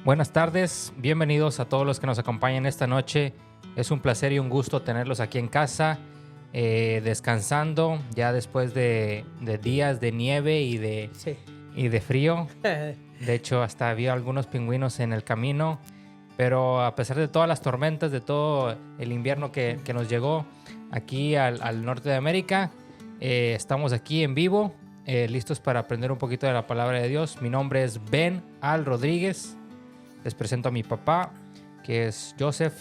Buenas tardes, bienvenidos a todos los que nos acompañan esta noche. Es un placer y un gusto tenerlos aquí en casa, descansando ya después de días de nieve Sí. y de frío. De hecho, hasta había algunos pingüinos en el camino, pero a pesar de todas las tormentas, de todo el invierno que nos llegó aquí al norte de América, estamos aquí en vivo, listos para aprender un poquito de la palabra de Dios. Mi nombre es Ben Al Rodríguez. Les presento a mi papá, que es Joseph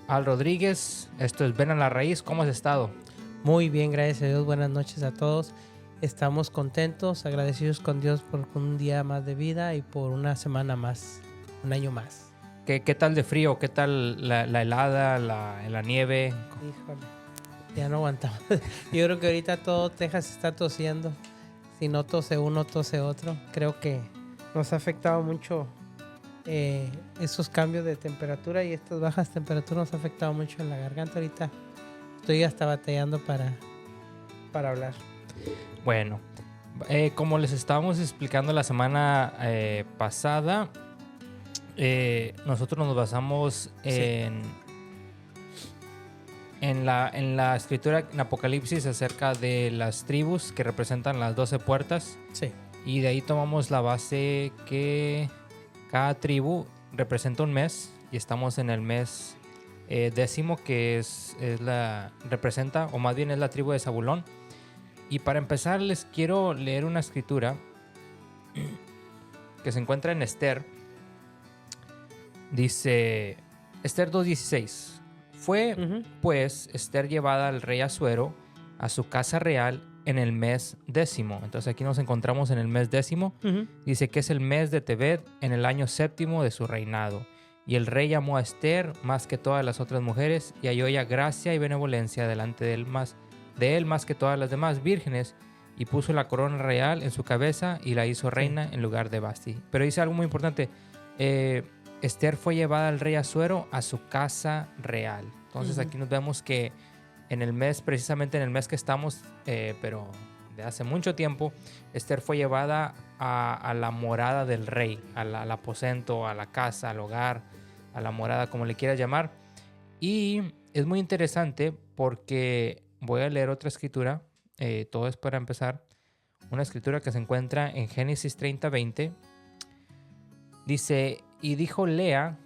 Al Rodríguez. Esto es Ben a la Raíz. ¿Cómo has estado? Muy bien, gracias a Dios. Buenas noches a todos. Estamos contentos, agradecidos con Dios por un día más de vida y por una semana más, un año más. ¿Qué tal de frío? ¿Qué tal la helada, la nieve? Híjole, ya no aguantamos. Yo creo que ahorita todo Texas está tosiendo. Si no tose uno, tose otro. Creo que nos ha afectado mucho esos cambios de temperatura y estas bajas temperaturas nos ha afectado mucho en la garganta. Ahorita estoy hasta batallando para hablar. Bueno, como les estábamos explicando la semana pasada, nosotros nos basamos en la escritura en Apocalipsis acerca de las tribus que representan las 12 puertas. Sí. Y de ahí tomamos la base que cada tribu representa un mes y estamos en el mes 10º, que representa, o más bien es la tribu de Zabulón. Y para empezar les quiero leer una escritura que se encuentra en Esther. Dice Esther 2:16. Fue pues Esther llevada al rey Asuero a su casa real en el mes 10º. Entonces aquí nos encontramos en el mes 10º. Dice que es el mes de Tebet, en el año 7º de su reinado. Y el rey amó a Esther más que todas las otras mujeres, y halló ella gracia y benevolencia delante de él más que todas las demás vírgenes, y puso la corona real en su cabeza y la hizo reina en lugar de Basti. Pero dice algo muy importante. Esther fue llevada al rey Asuero a su casa real. Entonces aquí nos vemos que en el mes, precisamente en el mes que estamos, pero de hace mucho tiempo, Esther fue llevada a la morada del rey, al aposento, a la casa, al hogar, a la morada, como le quieras llamar. Y es muy interesante porque voy a leer otra escritura, todo es para empezar, una escritura que se encuentra en Génesis 30:20. Dice, y dijo Lea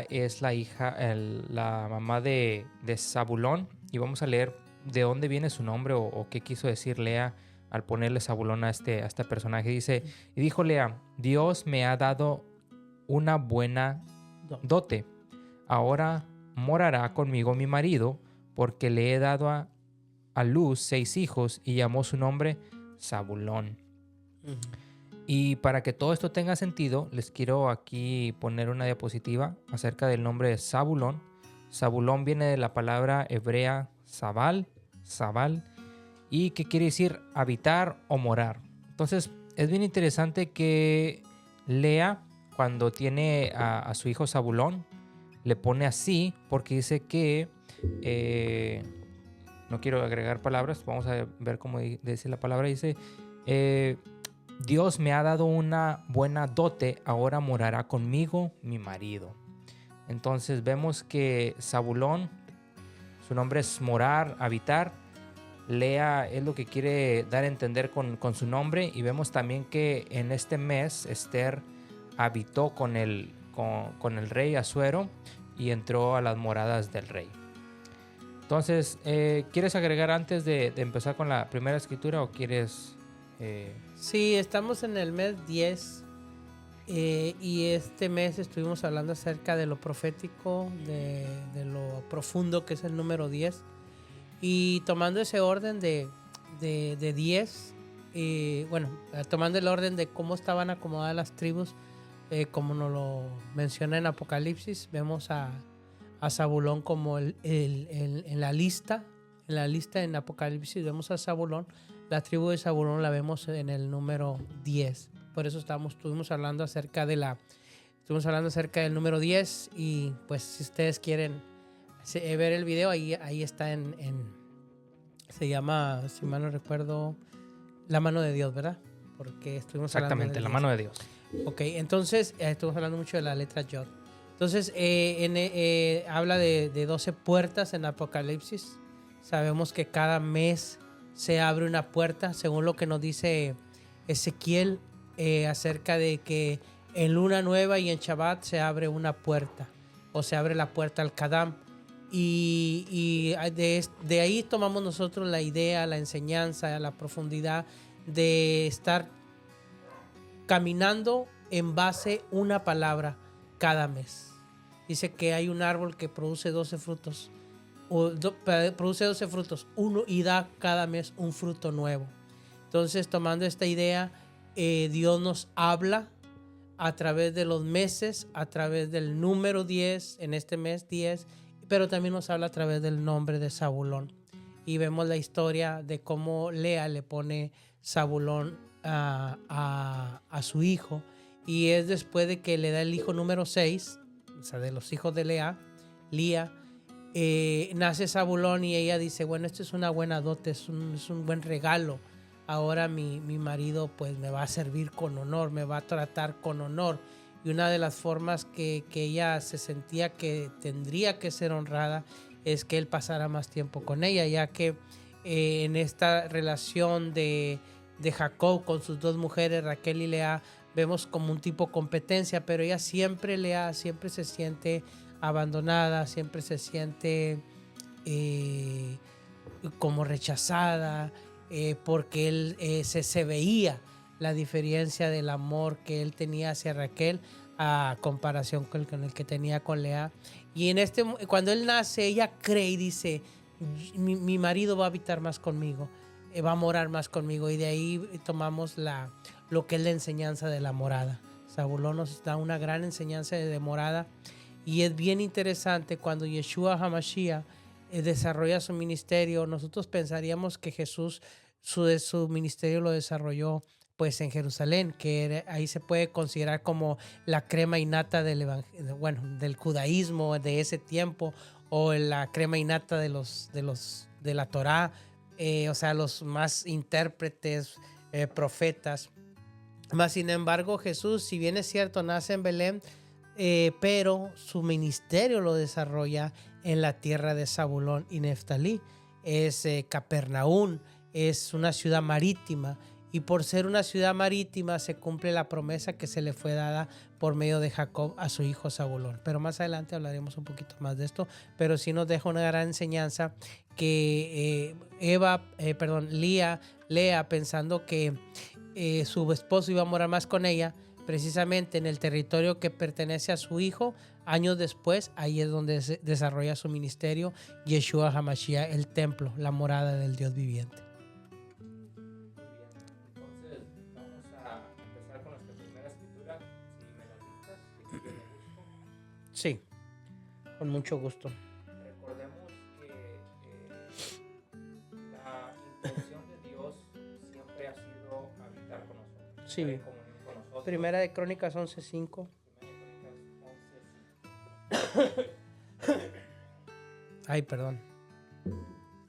es la hija, la mamá de Zabulón, y vamos a leer de dónde viene su nombre o qué quiso decir Lea al ponerle Zabulón a este personaje. Dice, y dijo Lea, Dios me ha dado una buena dote. Ahora morará conmigo mi marido, porque le he dado a luz 6 hijos, y llamó su nombre Zabulón. Y para que todo esto tenga sentido, les quiero aquí poner una diapositiva acerca del nombre de Zabulón. Zabulón viene de la palabra hebrea Zabal, y que quiere decir habitar o morar. Entonces es bien interesante que Lea, cuando tiene a su hijo Zabulón, le pone así porque dice que no quiero agregar palabras, vamos a ver cómo dice la palabra. Dice Dios me ha dado una buena dote, ahora morará conmigo mi marido. Entonces vemos que Zabulón, su nombre es morar, habitar. Lea es lo que quiere dar a entender con su nombre. Y vemos también que en este mes Esther habitó con el rey Asuero y entró a las moradas del rey. Entonces, ¿quieres agregar antes de empezar con la primera escritura o quieres...? Sí, estamos en el mes 10 y este mes estuvimos hablando acerca de lo profético, de lo profundo que es el número 10, y tomando ese orden de 10, tomando el orden de cómo estaban acomodadas las tribus, como nos lo menciona en Apocalipsis, vemos a Zabulón como en la lista en Apocalipsis, vemos a Zabulón. La tribu de Zabulón la vemos en el número 10. Por eso estuvimos hablando acerca del número 10. Y pues si ustedes quieren ver el video, ahí está se llama, si mal no recuerdo, La mano de Dios, ¿verdad? Porque estuvimos hablando Exactamente, la mano de Dios. Ok, entonces, estamos hablando mucho de la letra Yod. Entonces, habla de 12 puertas en Apocalipsis. Sabemos que cada mes se abre una puerta, según lo que nos dice Ezequiel, acerca de que en Luna Nueva y en Shabbat se abre una puerta, o se abre la puerta al Kadam. Y de ahí tomamos nosotros la idea, la enseñanza, la profundidad de estar caminando en base una palabra cada mes. Dice que hay un árbol que produce 12 frutos, produce 12 frutos, uno, y da cada mes un fruto nuevo. Entonces, tomando esta idea, Dios nos habla a través de los meses, a través del número 10, en este mes 10, pero también nos habla a través del nombre de Zabulón. Y vemos la historia de cómo Lea le pone Zabulón a su hijo, y es después de que le da el hijo número 6, o sea, de los hijos de Lía, nace Zabulón, y ella dice, bueno, esto es una buena dote, es un buen regalo. Ahora mi marido pues me va a servir con honor, me va a tratar con honor. Y una de las formas que ella se sentía que tendría que ser honrada es que él pasara más tiempo con ella, ya que en esta relación de Jacob con sus dos mujeres, Raquel y Lea, vemos como un tipo competencia, pero ella siempre, Lea, siempre se siente abandonada, siempre se siente como rechazada, porque él se veía la diferencia del amor que él tenía hacia Raquel a comparación con el que tenía con Lea. Y cuando él nace, ella cree y dice, mi marido va a habitar más conmigo, va a morar más conmigo, y de ahí tomamos lo que es la enseñanza de la morada. Zabulón nos da una gran enseñanza de morada, y es bien interesante cuando Yeshua HaMashiach desarrolla su ministerio. Nosotros pensaríamos que Jesús su ministerio lo desarrolló pues en Jerusalén, que ahí se puede considerar como la crema innata del judaísmo de ese tiempo, o la crema innata de la Torá, o sea, los más intérpretes, profetas. Mas sin embargo, Jesús, si bien es cierto, nace en Belén, pero su ministerio lo desarrolla en la tierra de Zabulón y Neftalí. Es Capernaum, es una ciudad marítima, y por ser una ciudad marítima se cumple la promesa que se le fue dada por medio de Jacob a su hijo Zabulón. Pero más adelante hablaremos un poquito más de esto, pero sí nos deja una gran enseñanza que Lea, pensando que su esposo iba a morar más con ella, precisamente en el territorio que pertenece a su hijo, años después, ahí es donde se desarrolla su ministerio, Yeshua HaMashiach, el templo, la morada del Dios viviente. Entonces, vamos a empezar con nuestra primera escritura. Si me la dictas, que yo le busco. Sí, con mucho gusto. Recordemos que la intención de Dios siempre ha sido habitar con nosotros. Sí. En comunión con nosotros. Primera de Crónicas 11:5. Ay, perdón.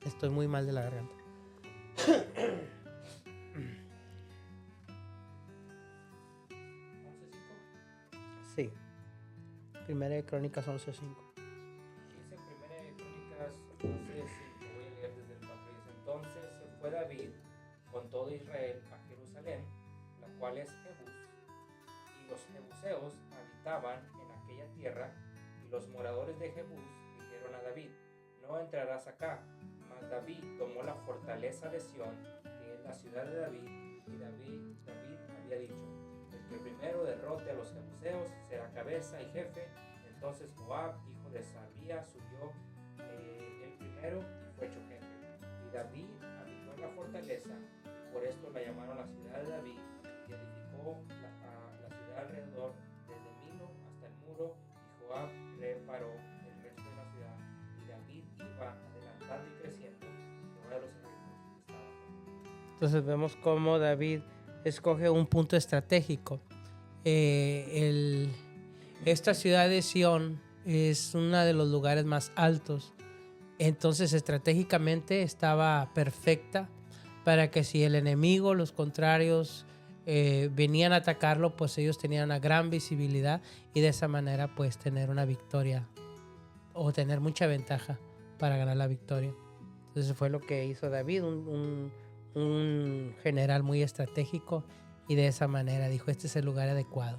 Estoy muy mal de la garganta. Sí. Primera de Crónicas 11:5. Dice Primera de Crónicas 11:5. Voy a leer desde el 4. Dice, entonces se fue David con todo Israel a Jerusalén, la cual es Jebús, y los jebuseos habitaban en aquella tierra, y los moradores de Jebús dijeron a David, no entrarás acá. Mas David tomó la fortaleza de Sión, que es la ciudad de David, y David había dicho, el que primero derrote a los jebuseos será cabeza y jefe. Entonces Joab, hijo de Sarvía, subió el primero y fue hecho jefe. Y David habitó en la fortaleza, por esto la llamaron la ciudad de David, y edificó la ciudad alrededor, desde Milo hasta el muro, y Joab reparó el resto de la ciudad. Y David iba adelantando y creciendo, y Jehová de los ejércitos estaba con él. Entonces vemos cómo David escoge un punto estratégico. Esta ciudad de Sión es uno de los lugares más altos. Entonces estratégicamente estaba perfecta para que si el enemigo, los contrarios, venían a atacarlo, pues ellos tenían una gran visibilidad y de esa manera pues tener una victoria o tener mucha ventaja para ganar la victoria. Entonces fue lo que hizo David, un general muy estratégico, y de esa manera dijo, este es el lugar adecuado.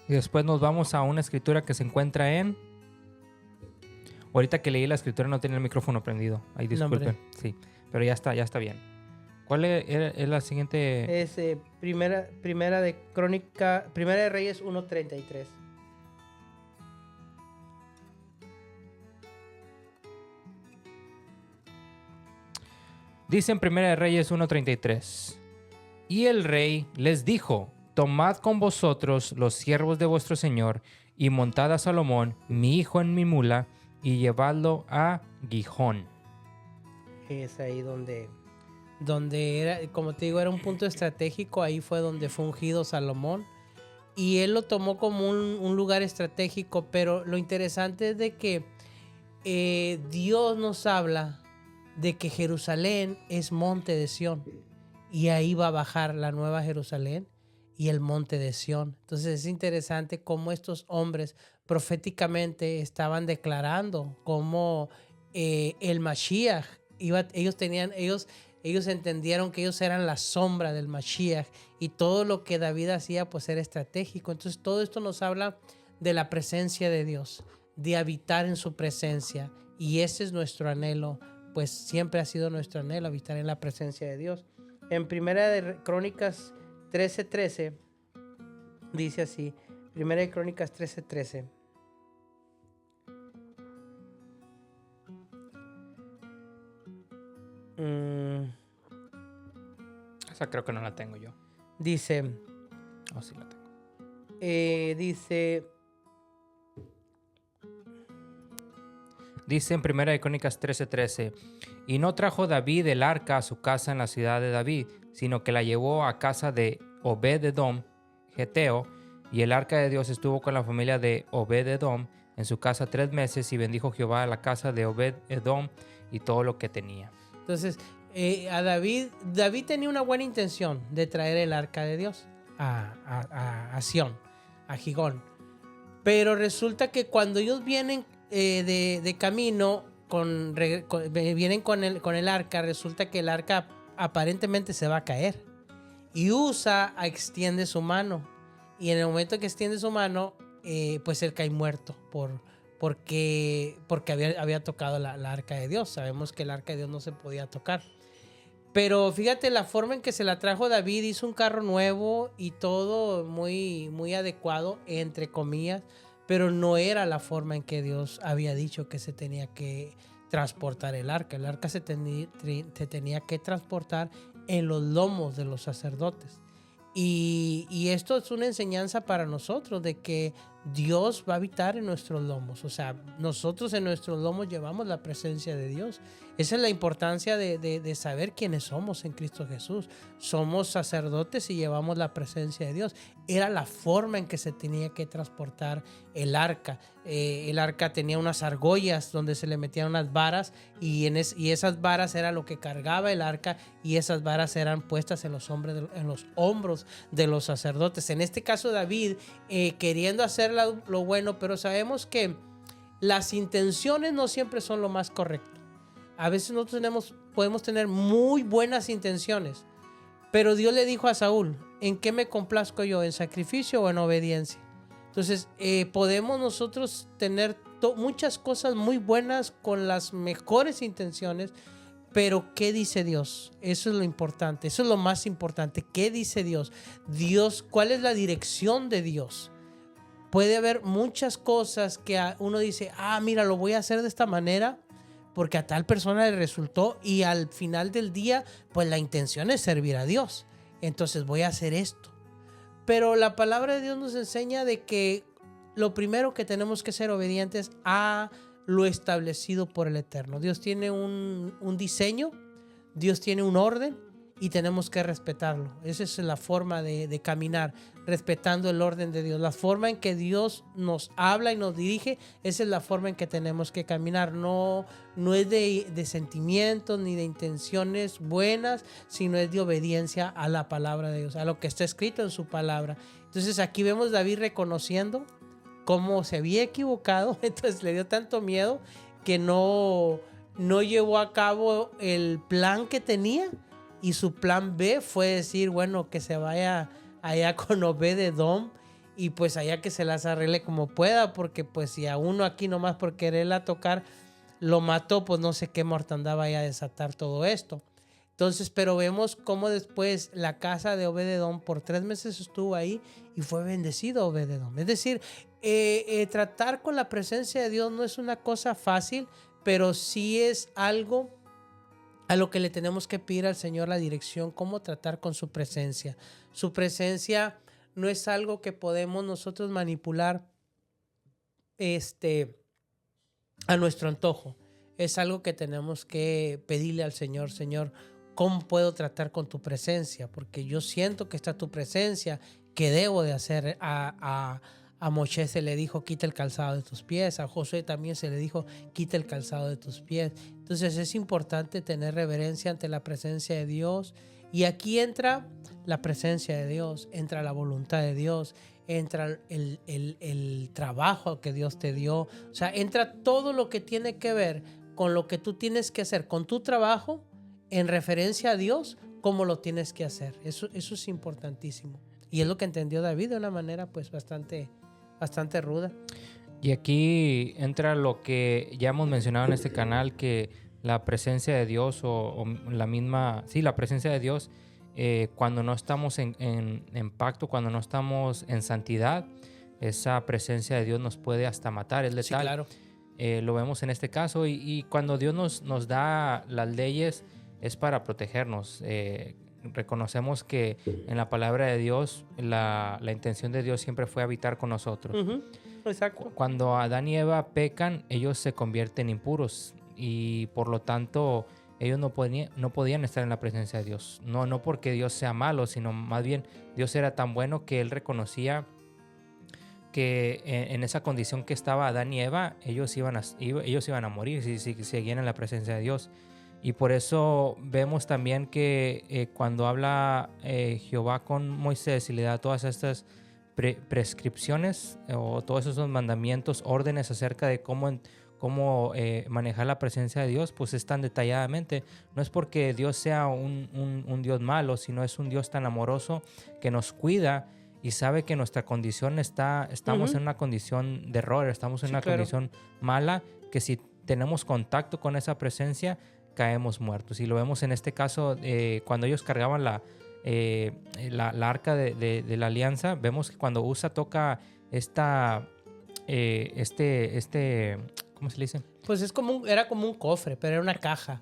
Y después nos vamos a una escritura que se encuentra en... Ahorita que leí la escritura no tenía el micrófono prendido. Ahí disculpen. No, sí, pero ya está bien. ¿Cuál es la siguiente? Es primera de Reyes 1:33. Dice en Primera de Reyes 1:33. Y el rey les dijo: tomad con vosotros los siervos de vuestro señor y montad a Salomón, mi hijo, en mi mula, y llevadlo a Gijón. Es ahí donde era, como te digo, era un punto estratégico. Ahí fue donde fue ungido Salomón. Y él lo tomó como un lugar estratégico. Pero lo interesante es de que Dios nos habla de que Jerusalén es monte de Sión. Y ahí va a bajar la nueva Jerusalén y el monte de Sión. Entonces es interesante cómo estos hombres proféticamente estaban declarando cómo el Mashiach ellos entendieron que ellos eran la sombra del Mashiach, y todo lo que David hacía pues era estratégico. Entonces todo esto nos habla de la presencia de Dios, de habitar en su presencia, y ese es nuestro anhelo, pues siempre ha sido nuestro anhelo, habitar en la presencia de Dios. En Primera de Crónicas 13:13 dice así, Primera de Crónicas 13:13. Esa creo que no la tengo yo. Dice, Oh, sí la tengo. Dice en Primera de Crónicas 13:13. Y no trajo David el arca a su casa en la ciudad de David, sino que la llevó a casa de Obed-edom, geteo, y el arca de Dios estuvo con la familia de Obed-edom en su casa 3 meses, y bendijo Jehová a la casa de Obed-edom y todo lo que tenía. Entonces, a David tenía una buena intención de traer el arca de Dios a Sión, a Gijón. Pero resulta que cuando ellos vienen de camino, vienen con el arca, resulta que el arca aparentemente se va a caer. Y Usa extiende su mano. Y en el momento que extiende su mano, pues él cae muerto porque había tocado la arca de Dios. Sabemos que el arca de Dios no se podía tocar. Pero fíjate la forma en que se la trajo David. Hizo un carro nuevo y todo muy, muy adecuado, entre comillas. Pero no era la forma en que Dios había dicho que se tenía que transportar el arca. El arca se tenía que transportar en los lomos de los sacerdotes. Y esto es una enseñanza para nosotros de que Dios va a habitar en nuestros lomos. O sea, nosotros en nuestros lomos llevamos la presencia de Dios. Esa es la importancia de saber quiénes somos en Cristo Jesús. Somos sacerdotes y llevamos la presencia de Dios. Era la forma en que se tenía que transportar el arca. El arca tenía unas argollas donde se le metían unas varas, y esas varas era lo que cargaba el arca, y esas varas eran puestas en los hombros de los sacerdotes. En este caso David queriendo hacer lo bueno, pero sabemos que las intenciones no siempre son lo más correcto. A veces nosotros podemos tener muy buenas intenciones, pero Dios le dijo a Saúl: ¿en qué me complazco yo? ¿En sacrificio o en obediencia? Entonces podemos nosotros tener muchas cosas muy buenas con las mejores intenciones, pero ¿qué dice Dios? Eso es lo importante, eso es lo más importante. ¿Qué dice Dios? ¿Cuál es la dirección de Dios? Puede haber muchas cosas que uno dice, mira, lo voy a hacer de esta manera porque a tal persona le resultó, y al final del día, pues la intención es servir a Dios. Entonces voy a hacer esto. Pero la palabra de Dios nos enseña de que lo primero que tenemos que ser obedientes a lo establecido por el Eterno. Dios tiene un diseño, Dios tiene un orden, y tenemos que respetarlo. Esa es la forma de caminar, respetando el orden de Dios. La forma en que Dios nos habla y nos dirige, esa es la forma en que tenemos que caminar. No es de sentimientos ni de intenciones buenas, sino es de obediencia a la palabra de Dios, a lo que está escrito en su palabra. Entonces aquí vemos a David reconociendo cómo se había equivocado, entonces le dio tanto miedo que no llevó a cabo el plan que tenía, y su plan B fue decir, bueno, que se vaya allá con Obed-Edom y pues allá que se las arregle como pueda, porque pues si a uno aquí nomás por quererla tocar lo mató, pues no sé qué mortandad vaya a desatar todo esto. Entonces, pero vemos cómo después la casa de Obed-Edom por 3 meses estuvo ahí y fue bendecido Obed-Edom. Es decir, tratar con la presencia de Dios no es una cosa fácil, pero sí es algo a lo que le tenemos que pedir al Señor la dirección, cómo tratar con su presencia. Su presencia no es algo que podemos nosotros manipular a nuestro antojo. Es algo que tenemos que pedirle al Señor, Señor, ¿cómo puedo tratar con tu presencia? Porque yo siento que está tu presencia, ¿qué debo de hacer? A Moisés se le dijo, quita el calzado de tus pies. A Josué también se le dijo, quita el calzado de tus pies. Entonces es importante tener reverencia ante la presencia de Dios. Y aquí entra la presencia de Dios, entra la voluntad de Dios, entra el trabajo que Dios te dio. O sea, entra todo lo que tiene que ver con lo que tú tienes que hacer con tu trabajo en referencia a Dios, cómo lo tienes que hacer. Eso es importantísimo. Y es lo que entendió David de una manera pues bastante ruda. Y aquí entra lo que ya hemos mencionado en este canal, que la presencia de Dios o la misma, sí, la presencia de Dios, cuando no estamos en pacto, cuando no estamos en santidad, esa presencia de Dios nos puede hasta matar, es letal. Sí, claro. Lo vemos en este caso y cuando Dios nos da las leyes es para protegernos. Reconocemos que en la palabra de Dios la intención de Dios siempre fue habitar con nosotros. Uh-huh. Exacto. Cuando Adán y Eva pecan, ellos se convierten impuros y por lo tanto ellos no podían estar en la presencia de Dios. No porque Dios sea malo, sino más bien Dios era tan bueno que Él reconocía que en esa condición que estaba Adán y Eva, ellos iban a morir si seguían en la presencia de Dios. Y por eso vemos también que cuando habla Jehová con Moisés y le da todas estas prescripciones o todos esos mandamientos, órdenes acerca de cómo manejar la presencia de Dios, pues es tan detalladamente. No es porque Dios sea un Dios malo, sino es un Dios tan amoroso que nos cuida y sabe que nuestra condición estamos Uh-huh. en una condición de error, estamos en una claro. condición mala, que si tenemos contacto con esa presencia, caemos muertos. Y lo vemos en este caso, cuando ellos cargaban la arca de la alianza, vemos que cuando Usa toca ¿cómo se le dice? Pues era como un cofre, pero era una caja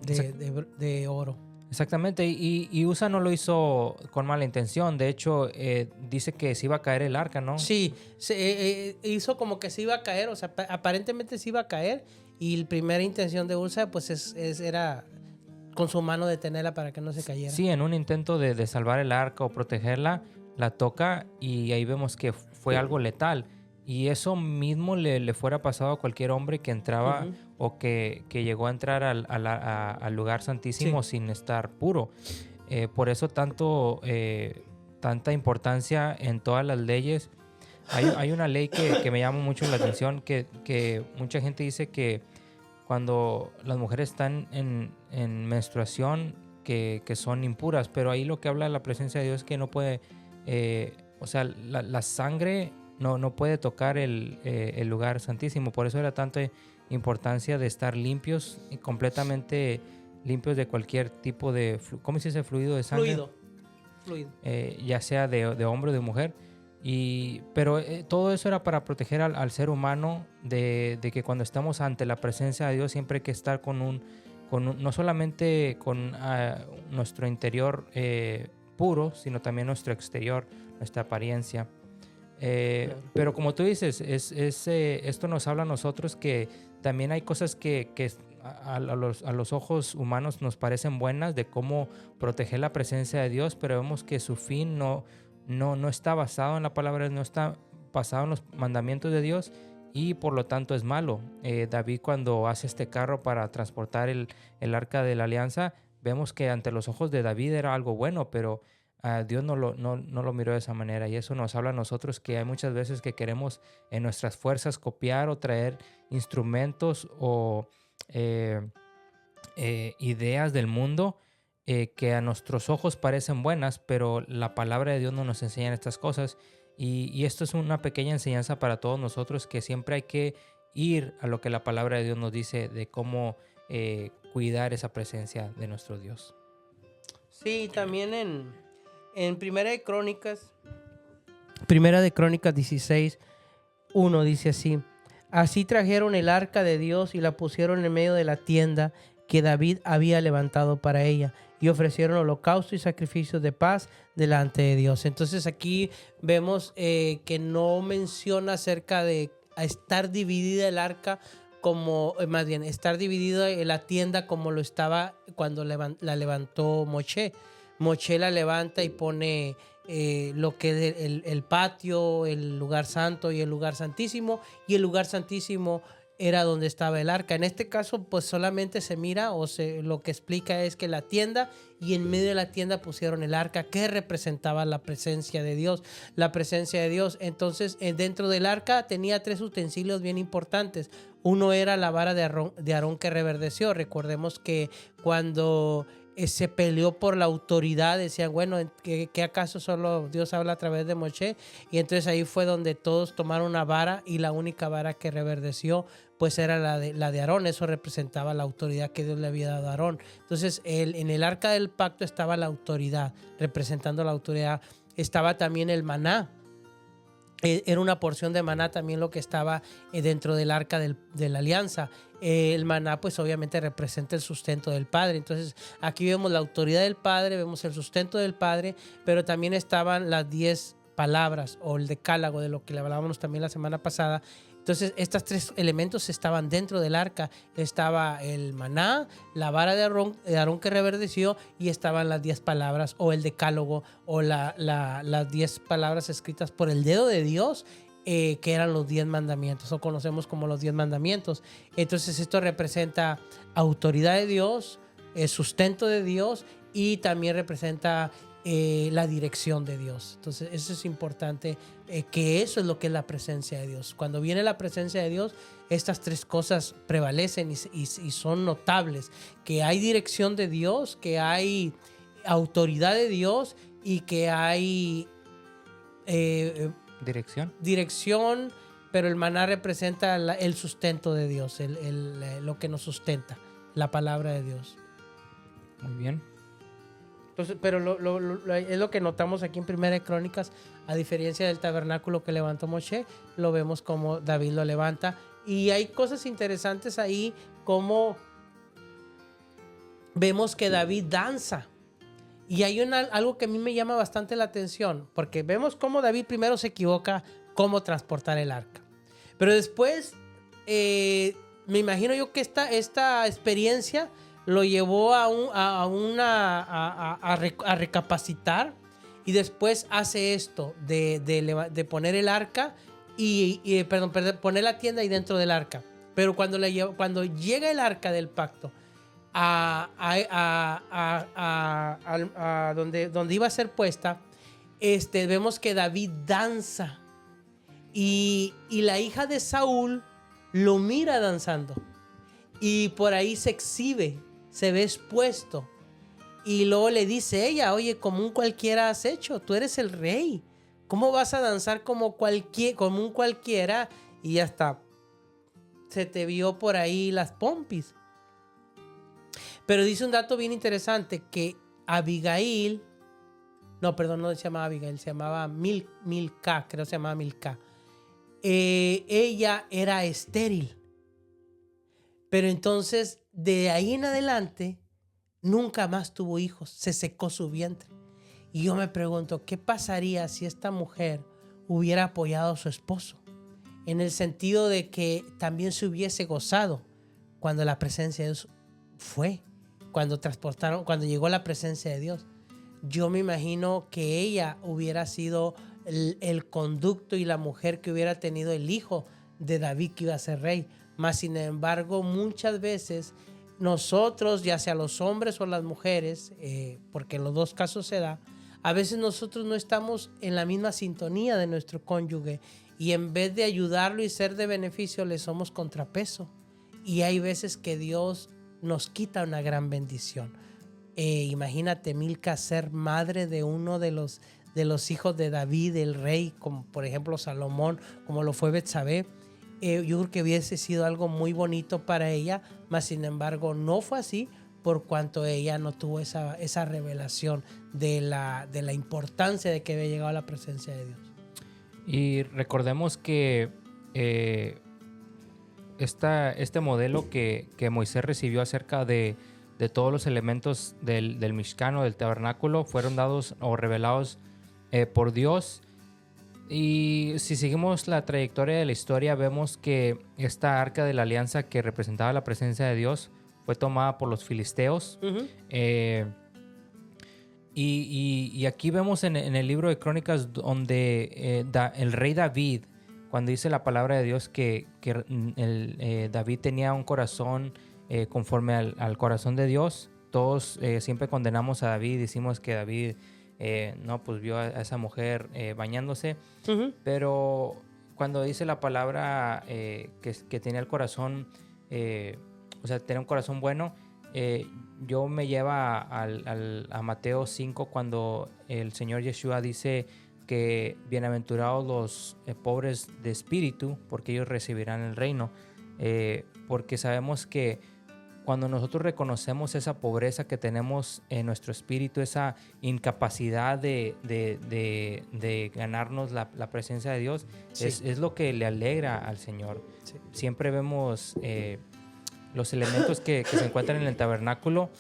de oro. Exactamente, y Usa no lo hizo con mala intención. De hecho, dice que se iba a caer el arca, ¿no? Sí, hizo como que se iba a caer, o sea, aparentemente se iba a caer, y la primera intención de Usa pues era con su mano detenerla para que no se cayera. Sí, en un intento de salvar el arca o protegerla, la toca y ahí vemos que fue algo letal. Y eso mismo le fuera pasado a cualquier hombre que entraba Uh-huh. o que llegó a entrar al lugar santísimo sin estar puro. Por eso tanta importancia en todas las leyes. Hay una ley que me llama mucho la atención, que mucha gente dice que cuando las mujeres están en menstruación, que son impuras, pero ahí lo que habla de la presencia de Dios es que no puede, o sea, la sangre no puede tocar el lugar santísimo. Por eso era tanta importancia de estar limpios, y completamente limpios de cualquier tipo de, ¿cómo se dice? Fluido de sangre. Fluido. Ya sea de hombre o de mujer. Pero todo eso era para proteger al ser humano de que cuando estamos ante la presencia de Dios siempre hay que estar no solamente con nuestro interior puro, sino también nuestro exterior, nuestra apariencia. Claro. Pero como tú dices, esto nos habla a nosotros que también hay cosas que a los ojos humanos nos parecen buenas de cómo proteger la presencia de Dios, pero vemos que su fin no está basado en la palabra, no está basado en los mandamientos de Dios y por lo tanto es malo. David, cuando hace este carro para transportar el arca de la alianza, vemos que ante los ojos de David era algo bueno, pero Dios no lo miró de esa manera, y eso nos habla a nosotros que hay muchas veces que queremos en nuestras fuerzas copiar o traer instrumentos o ideas del mundo que a nuestros ojos parecen buenas, pero la palabra de Dios no nos enseña estas cosas. Y esto es una pequeña enseñanza para todos nosotros, que siempre hay que ir a lo que la palabra de Dios nos dice de cómo cuidar esa presencia de nuestro Dios. Sí, también en Primera de Crónicas 16:1 dice así: así trajeron el arca de Dios y la pusieron en medio de la tienda que David había levantado para ella, y ofrecieron holocausto y sacrificios de paz delante de Dios. Entonces aquí vemos que no menciona acerca de estar dividida el arca, como más bien estar dividida en la tienda como lo estaba cuando la levantó Moshe. Moshe la levanta y pone lo que es el patio, el lugar santo y el lugar santísimo, y el lugar santísimo era donde estaba el arca. En este caso, pues solamente se mira lo que explica es que la tienda, y en medio de la tienda pusieron el arca, que representaba la presencia de Dios. La presencia de Dios. Entonces, dentro del arca tenía 3 utensilios bien importantes. Uno era la vara de Aarón que reverdeció. Recordemos que cuando se peleó por la autoridad, decían, bueno, ¿qué acaso solo Dios habla a través de Moshe? Y entonces ahí fue donde todos tomaron una vara, y la única vara que reverdeció pues era la de Aarón. Eso representaba la autoridad que Dios le había dado a Aarón. Entonces en el arca del pacto estaba la autoridad, representando la autoridad. Estaba también el maná. Era una porción de maná también lo que estaba dentro del arca de la alianza. El maná pues obviamente representa el sustento del Padre. Entonces aquí vemos la autoridad del Padre, vemos el sustento del Padre, pero también estaban las 10 palabras o el decálogo, de lo que le hablábamos también la semana pasada. Entonces estos 3 elementos estaban dentro del arca. Estaba el maná, la vara de Aarón que reverdeció, y estaban las 10 palabras o el decálogo o las 10 palabras escritas por el dedo de Dios, que eran los 10 mandamientos, o conocemos como los 10 mandamientos. Entonces esto representa autoridad de Dios, sustento de Dios, y también representa la dirección de Dios. Entonces eso es importante, que eso es lo que es la presencia de Dios. Cuando viene la presencia de Dios, estas 3 cosas prevalecen y son notables: que hay dirección de Dios, que hay autoridad de Dios, y que hay dirección, pero el maná representa el sustento de Dios, lo que nos sustenta, la palabra de Dios. Muy bien. Entonces, pero es lo que notamos aquí en Primera de Crónicas, a diferencia del tabernáculo que levantó Moshe, lo vemos como David lo levanta. Y hay cosas interesantes ahí, como vemos que David danza. Y hay algo que a mí me llama bastante la atención, porque vemos cómo David primero se equivoca cómo transportar el arca. Pero después, me imagino yo que esta experiencia lo llevó a recapacitar, y después hace esto de poner el arca poner la tienda ahí dentro del arca. Pero cuando llega el arca del pacto donde iba a ser puesta, vemos que David danza, y la hija de Saúl lo mira danzando, y por ahí se exhibe, se ve expuesto, y luego le dice ella: oye, como un cualquiera has hecho, tú eres el rey, ¿cómo vas a danzar como un cualquiera? Y hasta se te vio por ahí las pompis. Pero dice un dato bien interesante, que Abigail, no se llamaba Abigail, se llamaba Milca, creo que se llamaba Milca. Ella era estéril. Pero entonces, de ahí en adelante, nunca más tuvo hijos. Se secó su vientre. Y yo me pregunto, ¿qué pasaría si esta mujer hubiera apoyado a su esposo? En el sentido de que también se hubiese gozado cuando la presencia de Dios cuando llegó la presencia de Dios. Yo me imagino que ella hubiera sido el conducto y la mujer que hubiera tenido el hijo de David que iba a ser rey. Mas, sin embargo, muchas veces nosotros, ya sea los hombres o las mujeres, porque en los dos casos se da, a veces nosotros no estamos en la misma sintonía de nuestro cónyuge y en vez de ayudarlo y ser de beneficio, le somos contrapeso. Y hay veces que Dios nos quita una gran bendición. Imagínate Milca ser madre de uno de los hijos de David, el rey, como por ejemplo Salomón, como lo fue Betsabé. Yo creo que hubiese sido algo muy bonito para ella, mas sin embargo no fue así, por cuanto ella no tuvo esa revelación de la importancia de que había llegado a la presencia de Dios. Y recordemos que este modelo que Moisés recibió acerca de todos los elementos del Mishkan o del tabernáculo fueron dados o revelados por Dios. Y si seguimos la trayectoria de la historia, vemos que esta arca de la alianza que representaba la presencia de Dios fue tomada por los filisteos. Uh-huh. Y aquí vemos en el libro de Crónicas donde el rey David, cuando dice la palabra de Dios que David tenía un corazón conforme al corazón de Dios, todos siempre condenamos a David, decimos que David pues vio a esa mujer bañándose, uh-huh. pero cuando dice la palabra que tenía el corazón, o sea, tenía un corazón bueno, yo me lleva a Mateo 5 cuando el Señor Yeshua dice que bienaventurados los pobres de espíritu, porque ellos recibirán el reino, porque sabemos que cuando nosotros reconocemos esa pobreza que tenemos en nuestro espíritu, esa incapacidad de ganarnos la presencia de Dios, sí, es lo que le alegra al Señor. Sí. Siempre vemos los elementos que se encuentran en el tabernáculo,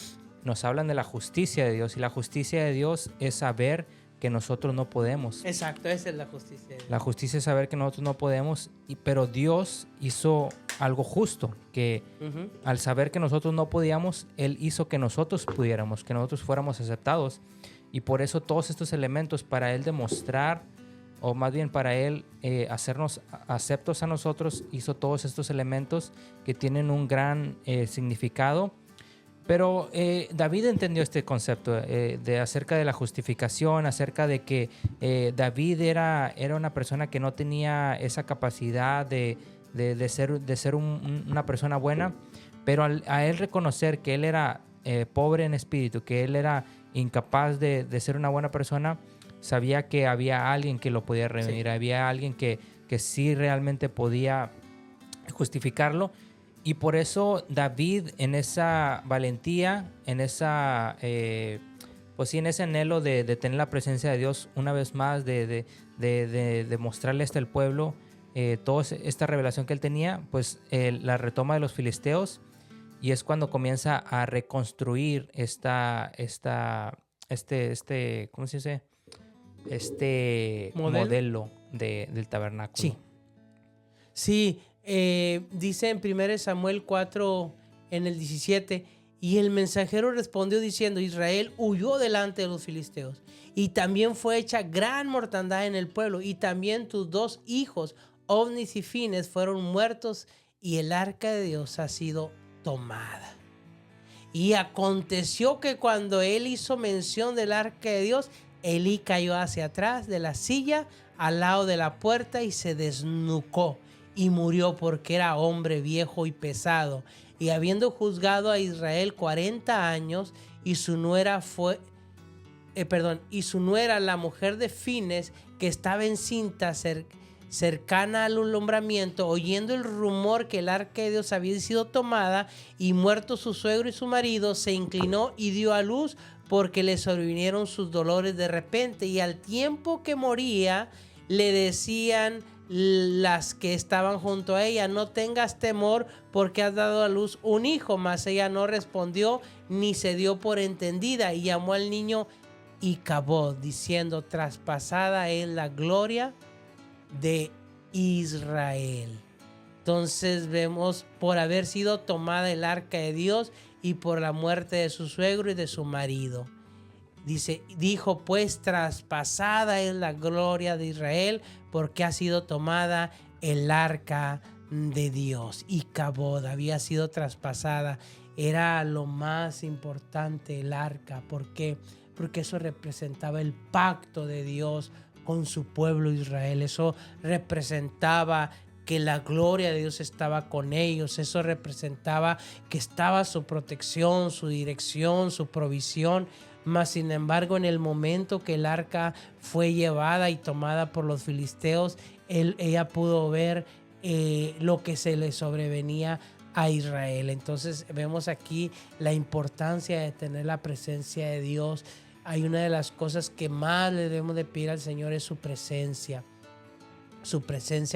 nos hablan de la justicia de Dios, y la justicia de Dios es saber que nosotros no podemos. Exacto, esa es la justicia de Dios. La justicia es saber que nosotros no podemos, pero Dios hizo algo justo, que uh-huh, al saber que nosotros no podíamos, Él hizo que nosotros pudiéramos, que nosotros fuéramos aceptados. Y por eso todos estos elementos, para Él demostrar, o más bien para Él hacernos aceptos a nosotros, hizo todos estos elementos que tienen un gran significado. Pero David entendió este concepto acerca de la justificación, acerca de que David era una persona que no tenía esa capacidad de ser una persona buena, pero a él reconocer que él era pobre en espíritu, que él era incapaz de ser una buena persona, sabía que había alguien que lo podía redimir, sí, había alguien que sí realmente podía justificarlo. Y por eso David, en esa valentía, en esa, pues sí, en ese anhelo de tener la presencia de Dios una vez más, de mostrarle hasta el pueblo toda esta revelación que él tenía, pues la retoma de los filisteos, y es cuando comienza a reconstruir ¿cómo se dice? Modelo del tabernáculo. Sí. Sí. Dice en 1 Samuel 4 en el 17: y el mensajero respondió diciendo: Israel huyó delante de los filisteos, y también fue hecha gran mortandad en el pueblo, y también tus 2 hijos Ofnis y Fines fueron muertos, y el arca de Dios ha sido tomada. Y aconteció que cuando él hizo mención del arca de Dios, Elí cayó hacia atrás de la silla al lado de la puerta y se desnucó y murió, porque era hombre viejo y pesado. Y habiendo juzgado a Israel 40 años, y su nuera la mujer de Fines, que estaba encinta cercana al alumbramiento, oyendo el rumor que el arca de Dios había sido tomada, y muerto su suegro y su marido, se inclinó y dio a luz, porque le sobrevinieron sus dolores de repente. Y al tiempo que moría, le decían las que estaban junto a ella: no tengas temor, porque has dado a luz un hijo. Mas ella no respondió ni se dio por entendida, y llamó al niño Icabod, diciendo: traspasada es la gloria de Israel. Entonces vemos por haber sido tomada el arca de Dios y por la muerte de su suegro y de su marido. Dijo pues, traspasada es la gloria de Israel porque ha sido tomada el arca de Dios. Y Icabod había sido traspasada. Era lo más importante el arca. ¿Por qué? Porque eso representaba el pacto de Dios con su pueblo Israel. Eso representaba que la gloria de Dios estaba con ellos. Eso representaba que estaba su protección, su dirección, su provisión. Mas sin embargo, en el momento que el arca fue llevada y tomada por los filisteos, ella pudo ver lo que se le sobrevenía a Israel. Entonces vemos aquí la importancia de tener la presencia de Dios. Hay una de las cosas que más le debemos de pedir al Señor es su presencia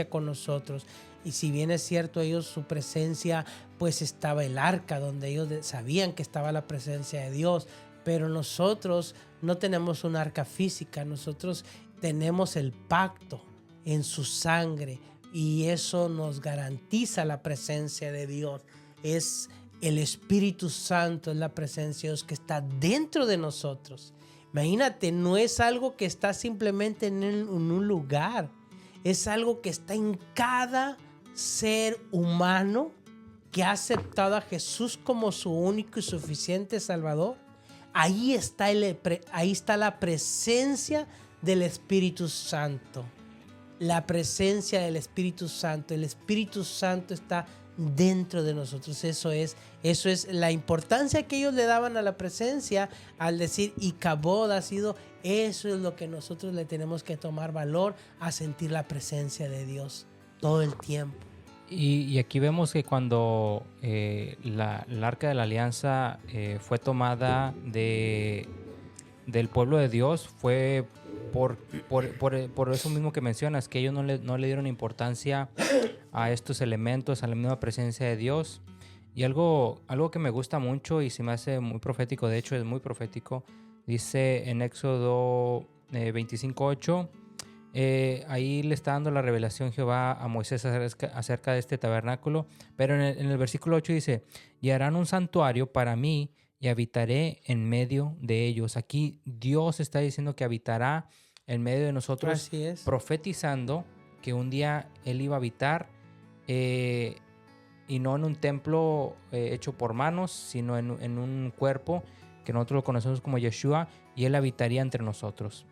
con nosotros. Y si bien es cierto, ellos, su presencia, pues estaba el arca, donde ellos sabían que estaba la presencia de Dios. Pero nosotros no tenemos un arca física, nosotros tenemos el pacto en su sangre y eso nos garantiza la presencia de Dios. Es el Espíritu Santo, es la presencia de Dios que está dentro de nosotros. Imagínate, no es algo que está simplemente en un lugar, es algo que está en cada ser humano que ha aceptado a Jesús como su único y suficiente Salvador. Ahí está la presencia del Espíritu Santo. La presencia del Espíritu Santo. El Espíritu Santo está dentro de nosotros. Eso es la importancia que ellos le daban a la presencia al decir Icabod ha sido. Eso es lo que nosotros le tenemos que tomar valor a sentir la presencia de Dios todo el tiempo. Y aquí vemos que cuando el arca de la alianza fue tomada del pueblo de Dios, fue por eso mismo que mencionas, que ellos no le dieron importancia a estos elementos, a la misma presencia de Dios. Y algo que me gusta mucho y se me hace muy profético, de hecho es muy profético, dice en Éxodo 25:8, ahí le está dando la revelación Jehová a Moisés acerca de este tabernáculo, pero en el versículo 8 dice, y harán un santuario para mí y habitaré en medio de ellos. Aquí Dios está diciendo que habitará en medio de nosotros. Así es. Profetizando que un día Él iba a habitar y no en un templo hecho por manos, sino en un cuerpo que nosotros lo conocemos como Yeshua, y Él habitaría entre nosotros.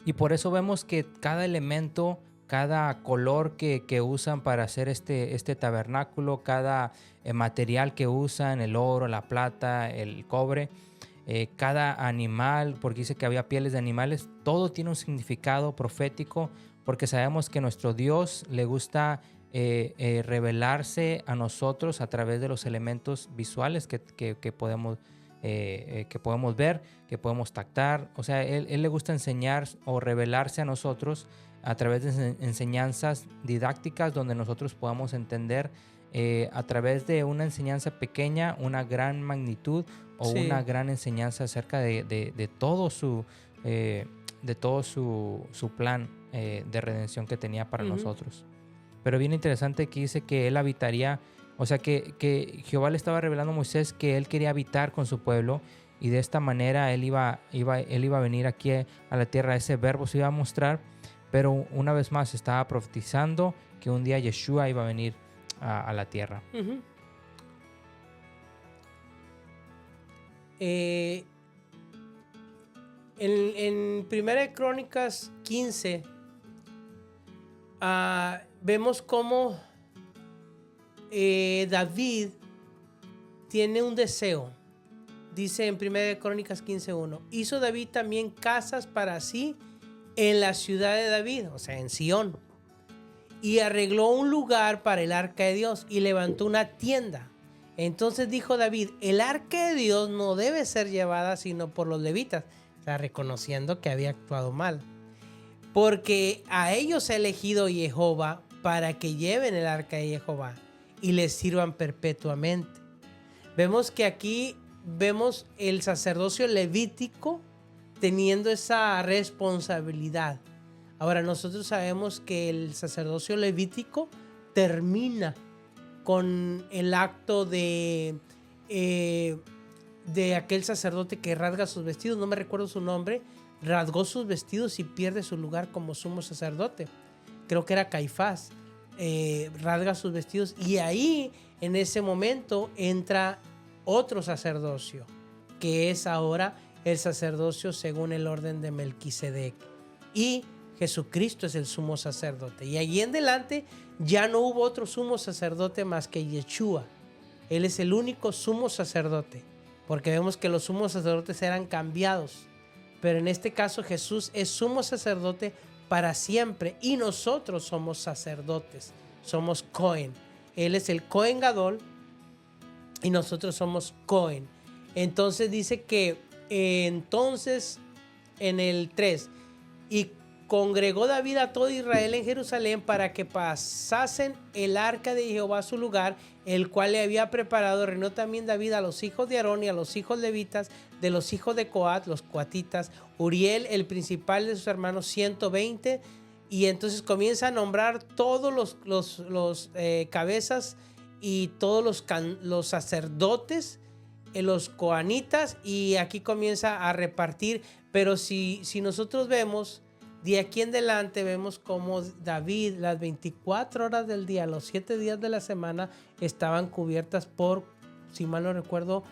Y por eso vemos que cada elemento, cada color que usan para hacer este tabernáculo, cada material que usan, el oro, la plata, el cobre, cada animal, porque dice que había pieles de animales, todo tiene un significado profético, porque sabemos que nuestro Dios le gusta revelarse a nosotros a través de los elementos visuales que podemos ver, que podemos tactar. O sea, él le gusta enseñar o revelarse a nosotros a través de enseñanzas didácticas donde nosotros podamos entender a través de una enseñanza pequeña una gran magnitud o una gran enseñanza acerca de todo su plan de redención que tenía para nosotros. Pero bien interesante que dice que él habitaría. O sea que Jehová le estaba revelando a Moisés que él quería habitar con su pueblo y de esta manera él iba a venir aquí a la tierra. Ese verbo se iba a mostrar, pero una vez más estaba profetizando que un día Yeshua iba a venir a la tierra. En 1 Crónicas 15 vemos cómo David tiene un deseo. Dice en 1 Crónicas 15:1, hizo David también casas para sí en la ciudad de David, o sea, en Sión, y arregló un lugar para el arca de Dios y levantó una tienda. Entonces dijo David, el arca de Dios no debe ser llevada sino por los levitas, o sea, reconociendo que había actuado mal, porque a ellos ha elegido Jehová para que lleven el arca de Jehová y les sirvan perpetuamente. Vemos que aquí vemos el sacerdocio levítico teniendo esa responsabilidad. Ahora, nosotros sabemos que el sacerdocio levítico termina con el acto de aquel sacerdote que rasga sus vestidos, no me recuerdo su nombre, rasgó sus vestidos y pierde su lugar como sumo sacerdote. Creo que era Caifás. Rasga sus vestidos y ahí, en ese momento, entra otro sacerdocio, que es ahora el sacerdocio según el orden de Melquisedec. Y Jesucristo es el sumo sacerdote. Y allí en adelante ya no hubo otro sumo sacerdote más que Yeshua. Él es el único sumo sacerdote, porque vemos que los sumos sacerdotes eran cambiados. Pero en este caso Jesús es sumo sacerdote para siempre y nosotros somos sacerdotes, somos Cohen. Él es el Cohen Gadol y nosotros somos Cohen. Entonces dice que entonces en el 3, y congregó David a todo Israel en Jerusalén para que pasasen el arca de Jehová a su lugar, el cual le había preparado. Reinó también David a los hijos de Aarón y a los hijos levitas, de los hijos de Coat, los coatitas, Uriel, el principal de sus hermanos, 120. Y entonces comienza a nombrar todos los cabezas y todos los sacerdotes, los coanitas, y aquí comienza a repartir. Pero si nosotros vemos, de aquí en adelante vemos cómo David, las 24 horas del día, los 7 días de la semana, estaban cubiertas por, si mal no recuerdo,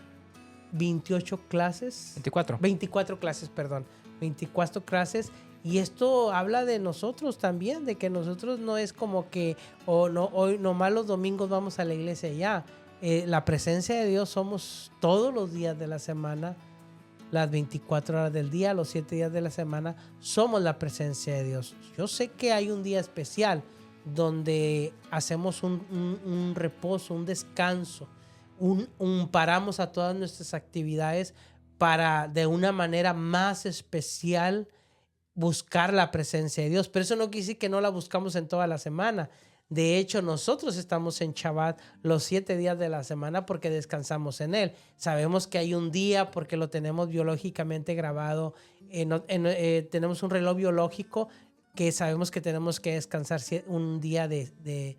28 clases. 24 clases, perdón. 24 clases. Y esto habla de nosotros también, de que nosotros no es como que hoy nomás los domingos vamos a la iglesia ya. La presencia de Dios somos todos los días de la semana. Las 24 horas del día, los 7 días de la semana, somos la presencia de Dios. Yo sé que hay un día especial donde hacemos un reposo, un descanso, paramos a todas nuestras actividades para de una manera más especial buscar la presencia de Dios. Pero eso no quiere decir que no la buscamos en toda la semana. De hecho, nosotros estamos en Shabbat los 7 días de la semana porque descansamos en él. Sabemos que hay un día porque lo tenemos biológicamente grabado. Tenemos un reloj biológico que sabemos que tenemos que descansar un día de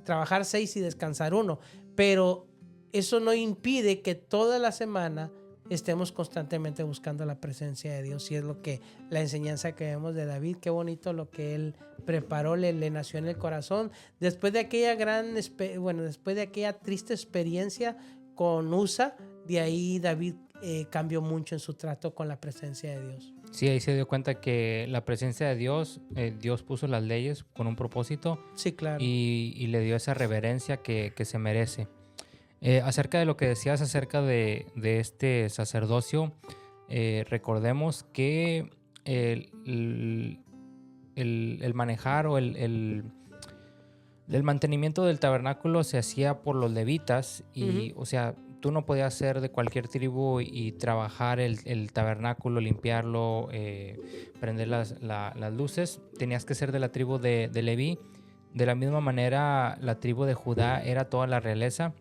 trabajar 6 y descansar 1. Pero eso no impide que toda la semana estemos constantemente buscando la presencia de Dios, y es lo que la enseñanza que vemos de David. Qué bonito lo que él preparó, le nació en el corazón después de aquella después de aquella triste experiencia con Usa. De ahí David cambió mucho en su trato con la presencia de Dios. Sí, ahí se dio cuenta que la presencia de Dios, Dios puso las leyes con un propósito. Sí, claro. Y le dio esa reverencia que se merece. Acerca de lo que decías acerca de este sacerdocio, recordemos que el manejar o el mantenimiento del tabernáculo se hacía por los levitas y, o sea, tú no podías ser de cualquier tribu y trabajar el tabernáculo, limpiarlo, prender las luces. Tenías que ser de la tribu de Leví. De la misma manera, la tribu de Judá era toda la realeza.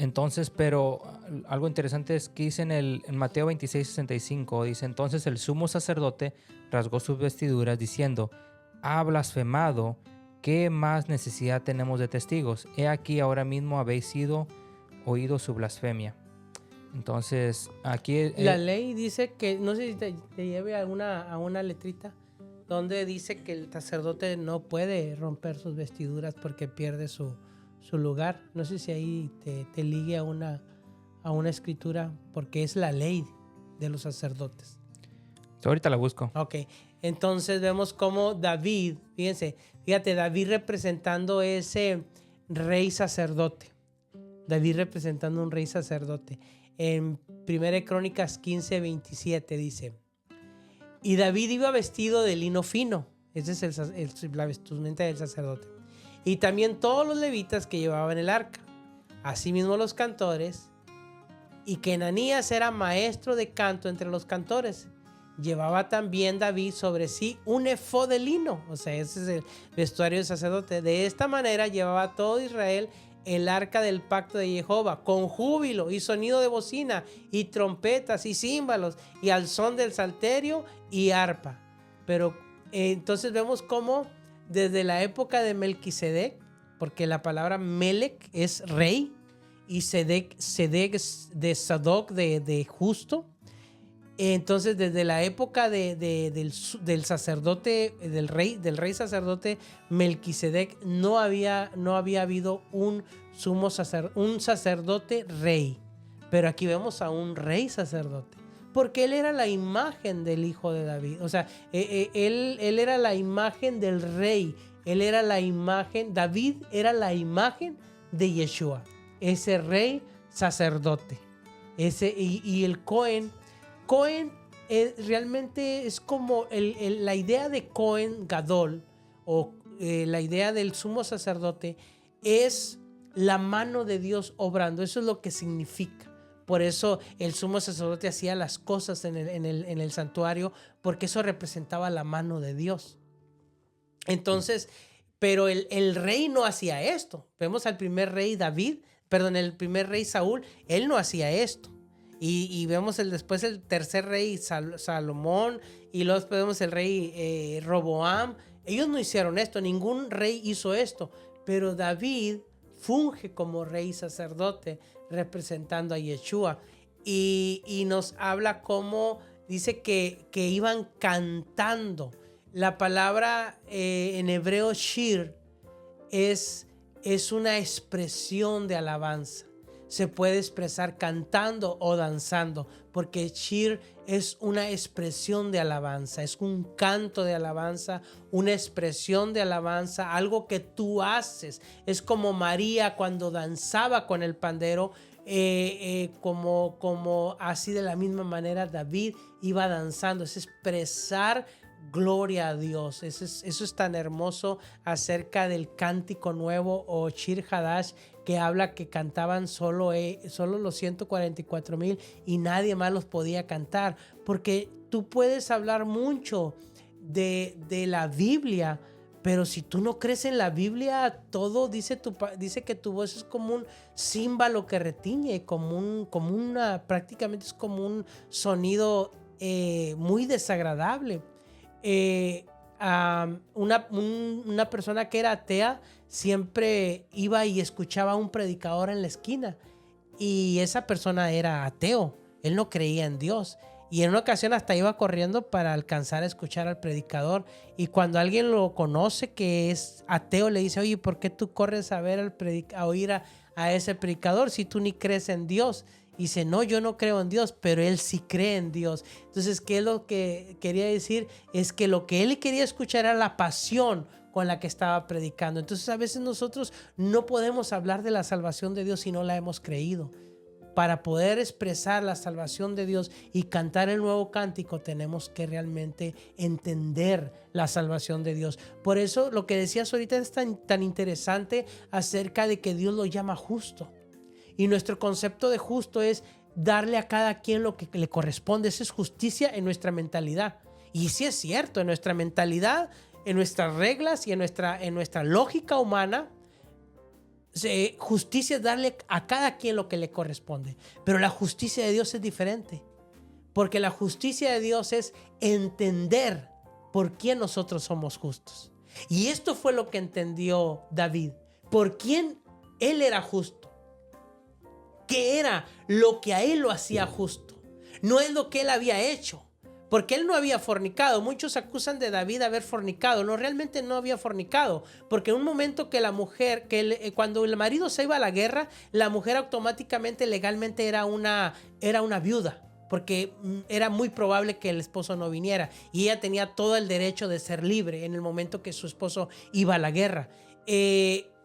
Entonces, pero algo interesante es que dice en Mateo 26:65, dice: entonces el sumo sacerdote rasgó sus vestiduras diciendo: ha blasfemado, ¿qué más necesidad tenemos de testigos? He aquí, ahora mismo habéis oído su blasfemia. Entonces, aquí... la ley dice que, no sé si te lleve a una letrita, donde dice que el sacerdote no puede romper sus vestiduras porque pierde su lugar. No sé si ahí te ligue a una escritura, porque es la ley de los sacerdotes. Ahorita la busco. Ok, entonces vemos cómo David, fíjate, David representando ese rey sacerdote. David representando un rey sacerdote. En 1 Crónicas 15:27 dice: y David iba vestido de lino fino. Esa es la vestimenta del sacerdote. Y también todos los levitas que llevaban el arca, asimismo los cantores, y que Ananías era maestro de canto entre los cantores. Llevaba también David sobre sí un efod de lino, o sea, ese es el vestuario del sacerdote. De esta manera llevaba todo Israel el arca del pacto de Jehová, con júbilo y sonido de bocina y trompetas y címbalos y al son del salterio y arpa. Pero entonces vemos cómo desde la época de Melquisedec, porque la palabra Melec es rey y Sedec es de Sadoc, de justo. Entonces desde la época del sacerdote, del rey sacerdote Melquisedec, no había habido un sacerdote rey. Pero aquí vemos a un rey sacerdote, porque él era la imagen del hijo de David. O sea, él era la imagen del rey. Él era la imagen, David era la imagen de Yeshua, ese rey sacerdote. Y el Cohen realmente es como la idea de Cohen Gadol, o la idea del sumo sacerdote, es la mano de Dios obrando. Eso es lo que significa. Por eso el sumo sacerdote hacía las cosas en el santuario, porque eso representaba la mano de Dios. Entonces, pero el rey no hacía esto. Vemos al primer rey el primer rey Saúl, él no hacía esto. Y vemos después el tercer rey Salomón, y luego después vemos el rey Roboam. Ellos no hicieron esto, ningún rey hizo esto, pero David funge como rey sacerdote representando a Yeshua, y nos habla cómo dice que iban cantando. La palabra en hebreo shir es una expresión de alabanza. Se puede expresar cantando o danzando, porque shir es una expresión de alabanza, es un canto de alabanza, una expresión de alabanza, algo que tú haces. Es como María cuando danzaba con el pandero, como así de la misma manera David iba danzando. Es expresar gloria a Dios. Eso es tan hermoso acerca del cántico nuevo, o Shir Hadash, que habla que cantaban solo los 144,000 y nadie más los podía cantar. Porque tú puedes hablar mucho de la Biblia, pero si tú no crees en la Biblia, todo dice que tu voz es como un címbalo que retiñe, prácticamente es como un sonido muy desagradable. Una persona que era atea siempre iba y escuchaba a un predicador en la esquina, y esa persona era ateo, él no creía en Dios, y en una ocasión hasta iba corriendo para alcanzar a escuchar al predicador, y cuando alguien lo conoce que es ateo le dice: oye, ¿por qué tú corres a ver a oír a ese predicador si tú ni crees en Dios? Y dice: no, yo no creo en Dios, pero él sí cree en Dios. Entonces, ¿qué es lo que quería decir? Es que lo que él quería escuchar era la pasión con la que estaba predicando. Entonces, a veces nosotros no podemos hablar de la salvación de Dios si no la hemos creído. Para poder expresar la salvación de Dios y cantar el nuevo cántico, tenemos que realmente entender la salvación de Dios. Por eso, lo que decías ahorita es tan interesante acerca de que Dios lo llama justo. Y nuestro concepto de justo es darle a cada quien lo que le corresponde. Esa es justicia en nuestra mentalidad. Y sí es cierto, en nuestra mentalidad, en nuestras reglas y en nuestra lógica humana, justicia es darle a cada quien lo que le corresponde. Pero la justicia de Dios es diferente. Porque la justicia de Dios es entender por quién nosotros somos justos. Y esto fue lo que entendió David. Por quién él era justo. ¿Qué era lo que a él lo hacía justo? No es lo que él había hecho, porque él no había fornicado. Muchos acusan de David de haber fornicado. No, realmente no había fornicado, porque en un momento que la mujer, cuando el marido se iba a la guerra, la mujer automáticamente, legalmente era una viuda, porque era muy probable que el esposo no viniera, y ella tenía todo el derecho de ser libre en el momento que su esposo iba a la guerra.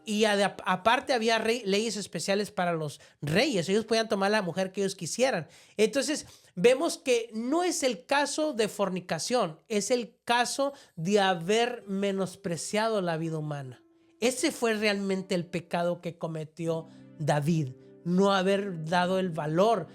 Y aparte había leyes especiales para los reyes. Ellos podían tomar la mujer que ellos quisieran. Entonces vemos que no es el caso de fornicación, es el caso de haber menospreciado la vida humana. Ese fue realmente el pecado que cometió David. No haber dado el valor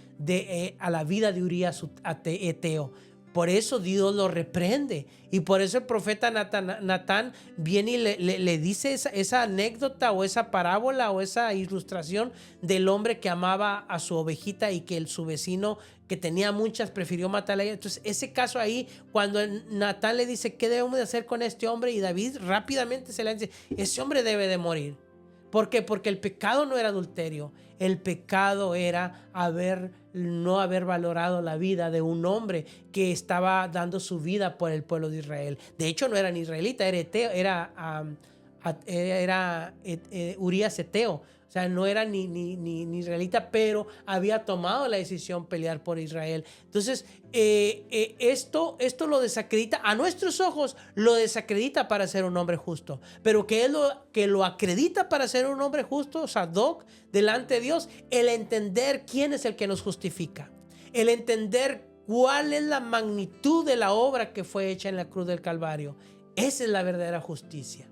a la vida de Urías eteo. Por eso Dios lo reprende. Y por eso el profeta Natán viene y le dice esa anécdota o esa parábola o esa ilustración del hombre que amaba a su ovejita y que su vecino que tenía muchas prefirió matarla a ella. Entonces ese caso ahí, cuando Natán le dice ¿qué debemos de hacer con este hombre? Y David rápidamente se le dice, ese hombre debe de morir. ¿Por qué? Porque el pecado no era adulterio. El pecado era no haber valorado la vida de un hombre que estaba dando su vida por el pueblo de Israel. De hecho, no era ni israelita, era Urías Eteo. O sea, no era ni israelita, pero había tomado la decisión de pelear por Israel. Entonces, esto lo desacredita, a nuestros ojos, lo desacredita para ser un hombre justo. Pero que lo acredita para ser un hombre justo, Sadoc, delante de Dios, el entender quién es el que nos justifica. El entender cuál es la magnitud de la obra que fue hecha en la cruz del Calvario. Esa es la verdadera justicia.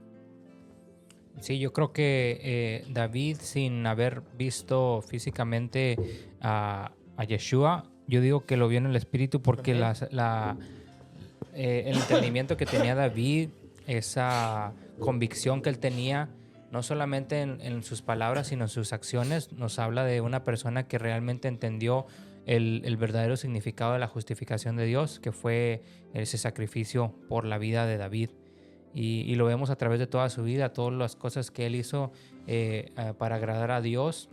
Sí, yo creo que David, sin haber visto físicamente a Yeshua, yo digo que lo vio en el espíritu porque el entendimiento que tenía David, esa convicción que él tenía, no solamente en sus palabras, sino en sus acciones, nos habla de una persona que realmente entendió el verdadero significado de la justificación de Dios, que fue ese sacrificio por la vida de David. Y lo vemos a través de toda su vida, todas las cosas que él hizo para agradar a Dios,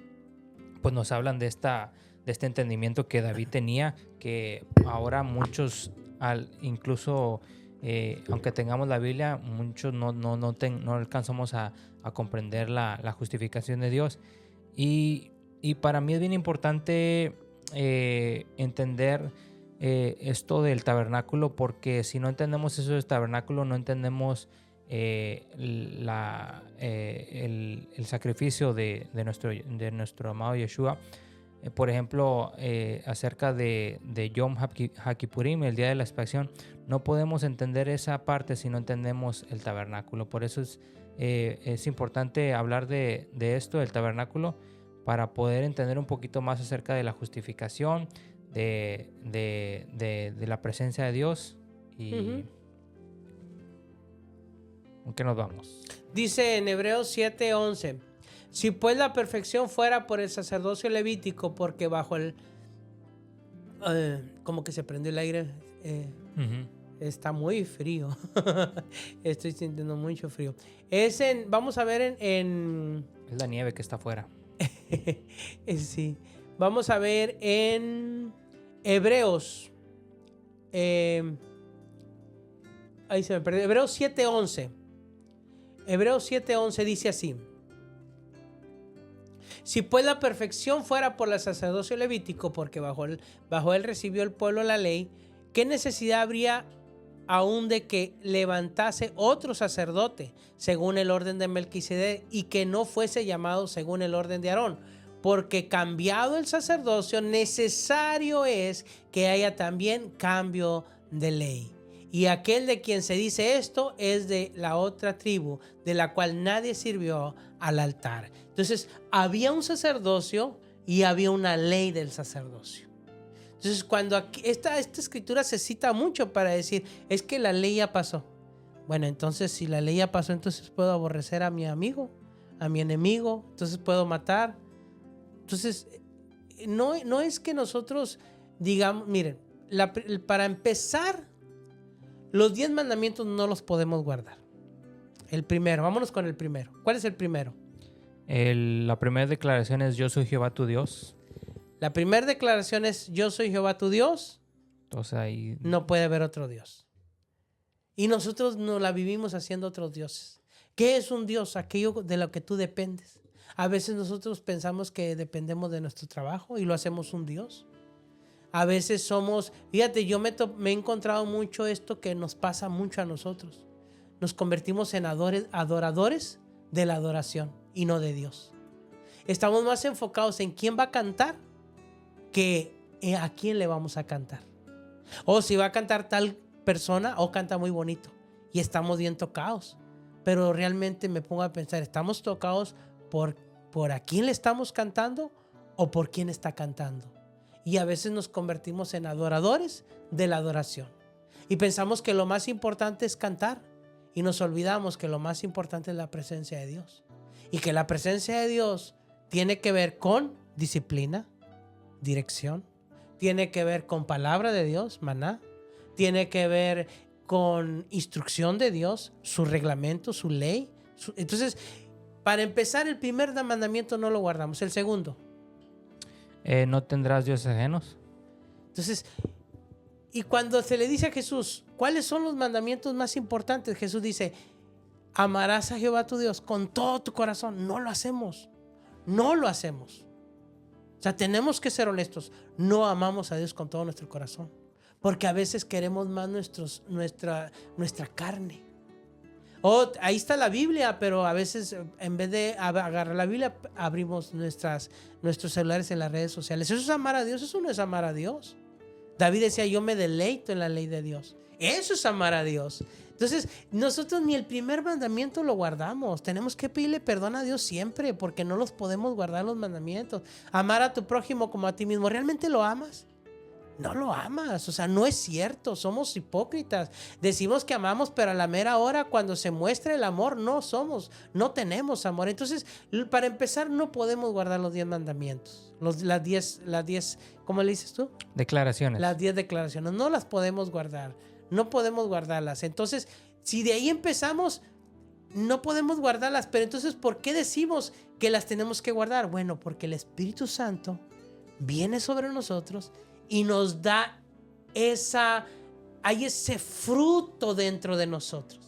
pues nos hablan de este entendimiento que David tenía, que ahora muchos, incluso aunque tengamos la Biblia, muchos no alcanzamos a comprender la justificación de Dios. Y para mí es bien importante entender esto del tabernáculo, porque si no entendemos eso del tabernáculo, no entendemos el sacrificio de nuestro amado Yeshua. Por ejemplo, acerca de Yom HaKippurim, el día de la expiación, no podemos entender esa parte si no entendemos el tabernáculo. Por eso es importante hablar de esto, del tabernáculo, para poder entender un poquito más acerca de la justificación, de la presencia de Dios. Y ¿con qué nos vamos? Dice en Hebreos 7:11: si pues la perfección fuera por el sacerdocio levítico, porque bajo el como que se prendió el aire, está muy frío. Estoy sintiendo mucho frío. Vamos a ver es la nieve que está afuera. Sí, vamos a ver en Hebreos. Ahí se me perdió. Hebreos 7:11. Hebreos 7:11 dice así: si pues la perfección fuera por el sacerdocio levítico, porque bajo él recibió el pueblo la ley, ¿qué necesidad habría aún de que levantase otro sacerdote según el orden de Melquisedec y que no fuese llamado según el orden de Aarón? Porque cambiado el sacerdocio, necesario es que haya también cambio de ley. Y aquel de quien se dice esto es de la otra tribu, de la cual nadie sirvió al altar. Entonces, había un sacerdocio y había una ley del sacerdocio. Entonces, cuando esta escritura se cita mucho para decir, es que la ley ya pasó. Bueno, entonces, si la ley ya pasó, entonces puedo aborrecer a mi amigo, a mi enemigo, entonces puedo matar. Entonces, no es que nosotros digamos, miren, para empezar, los 10 mandamientos no los podemos guardar. El primero, vámonos con el primero. ¿Cuál es el primero? La primera declaración es: yo soy Jehová tu Dios. La primera declaración es: yo soy Jehová tu Dios. Entonces ahí no puede haber otro Dios. Y nosotros no la vivimos haciendo otros dioses. ¿Qué es un Dios? Aquello de lo que tú dependes. A veces nosotros pensamos que dependemos de nuestro trabajo y lo hacemos un Dios. A veces fíjate, yo me he encontrado mucho esto que nos pasa mucho a nosotros. Nos convertimos en adoradores de la adoración y no de Dios. Estamos más enfocados en quién va a cantar que a quién le vamos a cantar. O si va a cantar tal persona o canta muy bonito y estamos bien tocados. Pero realmente me pongo a pensar, ¿estamos tocados por a quién le estamos cantando o por quién está cantando? y a veces nos convertimos en adoradores de la adoración. Y pensamos que lo más importante es cantar y nos olvidamos que lo más importante es la presencia de Dios. Y que la presencia de Dios tiene que ver con disciplina, dirección, tiene que ver con palabra de Dios, maná, tiene que ver con instrucción de Dios, su reglamento, su ley. Entonces, para empezar, el primer mandamiento no lo guardamos. El segundo. No tendrás dioses ajenos. Entonces, y cuando se le dice a Jesús, ¿cuáles son los mandamientos más importantes? Jesús dice, amarás a Jehová tu Dios con todo tu corazón. No lo hacemos. No lo hacemos. O sea, tenemos que ser honestos. No amamos a Dios con todo nuestro corazón. Porque a veces queremos más nuestra carne. Ahí está la Biblia, pero a veces en vez de agarrar la Biblia, abrimos nuestros celulares en las redes sociales. ¿Eso es amar a Dios? Eso no es amar a Dios. David decía, yo me deleito en la ley de Dios. Eso es amar a Dios. Entonces, nosotros ni el primer mandamiento lo guardamos. Tenemos que pedirle perdón a Dios siempre, porque no los podemos guardar los mandamientos. Amar a tu prójimo como a ti mismo. ¿Realmente lo amas? No lo amas, o sea, no es cierto, somos hipócritas. Decimos que amamos, pero a la mera hora, cuando se muestra el amor, no tenemos amor. Entonces, para empezar, no podemos guardar los 10 mandamientos. Las 10, ¿cómo le dices tú? Declaraciones. Las 10 declaraciones, no las podemos guardar, no podemos guardarlas. Entonces, si de ahí empezamos, no podemos guardarlas, pero entonces, ¿por qué decimos que las tenemos que guardar? Bueno, porque el Espíritu Santo viene sobre nosotros y nos da hay ese fruto dentro de nosotros.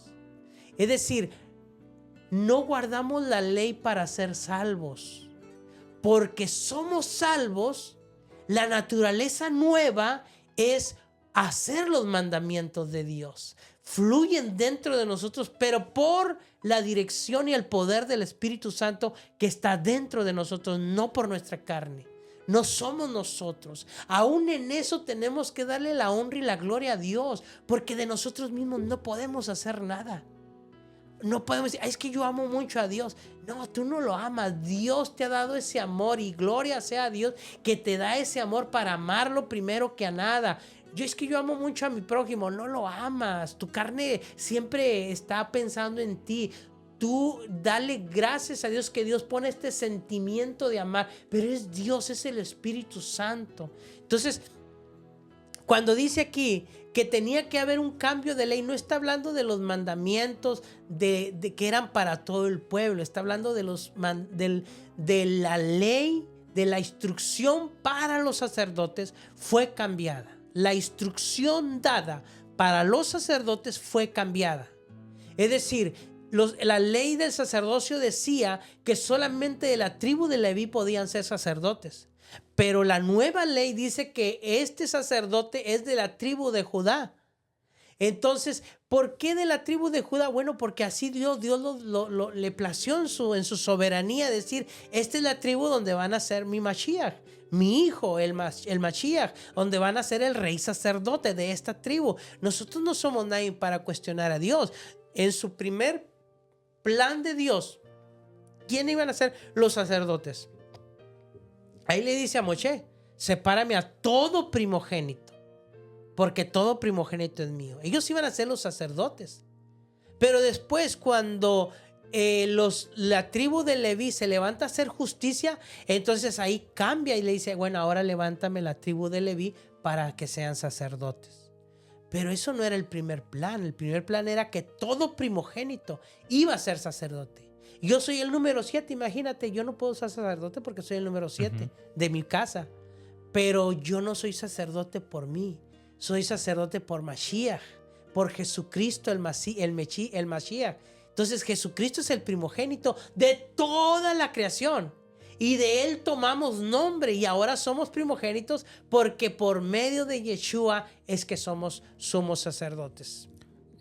Es decir, no guardamos la ley para ser salvos. Porque somos salvos, la naturaleza nueva es hacer los mandamientos de Dios. Fluyen dentro de nosotros, pero por la dirección y el poder del Espíritu Santo que está dentro de nosotros, no por nuestra carne. No somos nosotros. Aún en eso tenemos que darle la honra y la gloria a Dios, porque de nosotros mismos no podemos hacer nada. No podemos decir, es que yo amo mucho a Dios. No, tú no lo amas. Dios te ha dado ese amor y gloria sea a Dios que te da ese amor para amarlo primero que a nada. Es que yo amo mucho a mi prójimo. No lo amas. Tu carne siempre está pensando en ti. Tú dale gracias a Dios que Dios pone este sentimiento de amar, pero es Dios, es el Espíritu Santo. Entonces, cuando dice aquí que tenía que haber un cambio de ley, no está hablando de los mandamientos de que eran para todo el pueblo, está hablando de la ley, de la instrucción para los sacerdotes fue cambiada. La instrucción dada para los sacerdotes fue cambiada. Es decir, la ley del sacerdocio decía que solamente de la tribu de Leví podían ser sacerdotes. Pero la nueva ley dice que este sacerdote es de la tribu de Judá. Entonces, ¿por qué de la tribu de Judá? Bueno, porque así Dios le plació en su soberanía decir, esta es la tribu donde van a ser mi Mashiach, mi hijo, el Mashiach, donde van a ser el rey sacerdote de esta tribu. Nosotros no somos nadie para cuestionar a Dios. En su primer plan de Dios, ¿quién iban a ser los sacerdotes? Ahí le dice a Moshe, sepárame a todo primogénito, porque todo primogénito es mío. Ellos iban a ser los sacerdotes. Pero después, cuando la tribu de Leví se levanta a hacer justicia, entonces ahí cambia y le dice, bueno, ahora levántame la tribu de Leví para que sean sacerdotes. Pero eso no era el primer plan. El primer plan era que todo primogénito iba a ser sacerdote. Yo soy el número 7, imagínate, yo no puedo ser sacerdote porque soy el número 7 de mi casa. Pero yo no soy sacerdote por mí. Soy sacerdote por Mashiach, por Jesucristo el Mashiach. Entonces Jesucristo es el primogénito de toda la creación. Y de él tomamos nombre y ahora somos primogénitos porque por medio de Yeshua es que somos sacerdotes.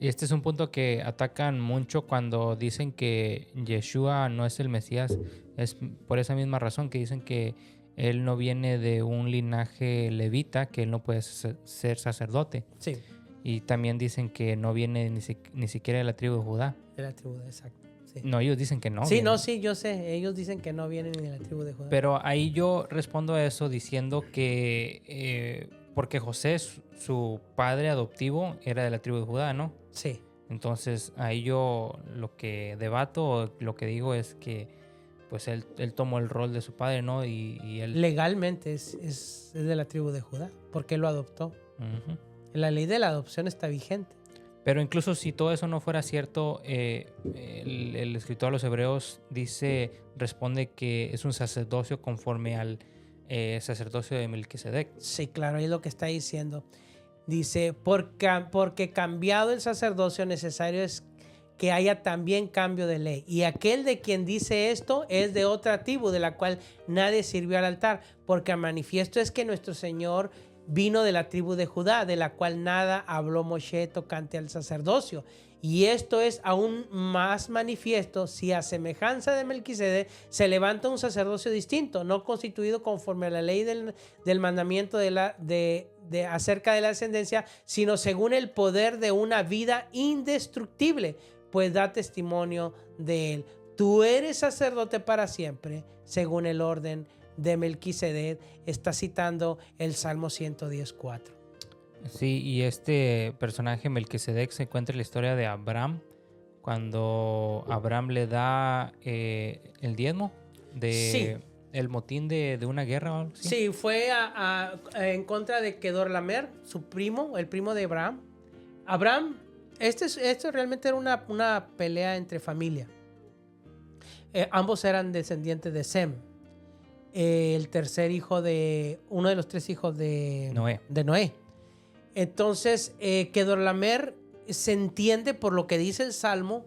Y este es un punto que atacan mucho cuando dicen que Yeshua no es el Mesías. Es por esa misma razón que dicen que él no viene de un linaje levita, que él no puede ser sacerdote. Sí. Y también dicen que no viene ni siquiera de la tribu de Judá. De la tribu, exacto. Sí. No, ellos dicen que no. Sí, no, sí, yo sé. Ellos dicen que no vienen de la tribu de Judá. Pero ahí yo respondo a eso diciendo que porque José, su padre adoptivo, era de la tribu de Judá, ¿no? Sí. Entonces ahí yo lo que debato, lo que digo es que pues él tomó el rol de su padre, ¿no? Y él... Legalmente es de la tribu de Judá, porque él lo adoptó. Uh-huh. La ley de la adopción está vigente. Pero incluso si todo eso no fuera cierto, el escritor a los Hebreos responde que es un sacerdocio conforme al sacerdocio de Melquisedec. Sí, claro, ahí es lo que está diciendo. Dice, porque cambiado el sacerdocio necesario es que haya también cambio de ley. Y aquel de quien dice esto es de otra tribu, de la cual nadie sirvió al altar, porque al manifiesto es que nuestro Señor vino de la tribu de Judá, de la cual nada habló Moshe tocante al sacerdocio. Y esto es aún más manifiesto si a semejanza de Melquisedec se levanta un sacerdocio distinto, no constituido conforme a la ley del mandamiento acerca de la ascendencia, sino según el poder de una vida indestructible, pues da testimonio de él. Tú eres sacerdote para siempre, según el orden de Melquisedec. Está citando el Salmo 110:4. Sí, y este personaje Melquisedec se encuentra en la historia de Abraham, cuando Abraham le da el diezmo de el motín de una guerra o algo así. Sí, fue en contra de Kedorlaomer, su primo, el primo de Abraham. Abraham, esto realmente era una pelea entre familia. Ambos eran descendientes de Sem. El tercer hijo uno de los tres hijos de Noé. Entonces, Kedorlaomer se entiende por lo que dice el Salmo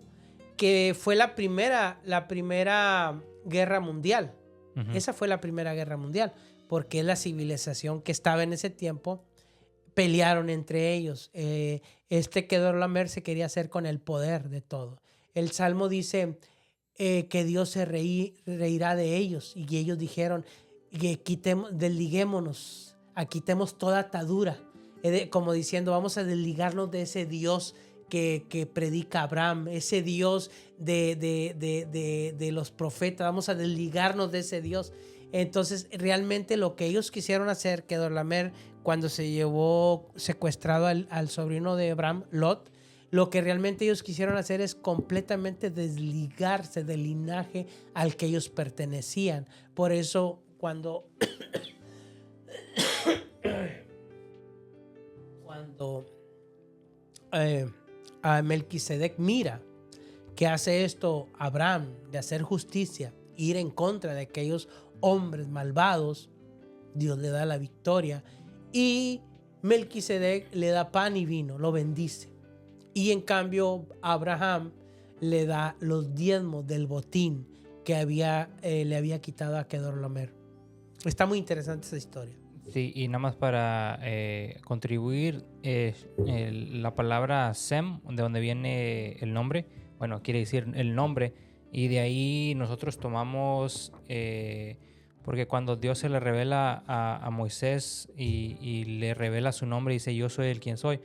que fue la primera guerra mundial. Uh-huh. Esa fue la primera guerra mundial, porque la civilización que estaba en ese tiempo pelearon entre ellos. Kedorlaomer se quería hacer con el poder de todo. El Salmo dice que Dios se reirá de ellos, y ellos dijeron que desliguémonos, quitemos toda atadura, como diciendo, vamos a desligarnos de ese Dios que predica Abraham, ese Dios de los profetas, vamos a desligarnos de ese Dios. Entonces realmente lo que ellos quisieron hacer, Kedorlaomer, cuando se llevó secuestrado al sobrino de Abraham, Lot, lo que realmente ellos quisieron hacer es completamente desligarse del linaje al que ellos pertenecían. Por eso cuando a Melquisedec mira que hace esto Abraham, de hacer justicia, ir en contra de aquellos hombres malvados, Dios le da la victoria, y Melquisedec le da pan y vino, lo bendice. Y en cambio Abraham le da los diezmos del botín que le había quitado a Kedorlaomer. Está muy interesante esa historia. Sí, y nada más para contribuir, la palabra Sem, de donde viene el nombre, bueno, quiere decir el nombre, y de ahí nosotros tomamos, porque cuando Dios se le revela a Moisés y le revela su nombre, dice yo soy el quien soy,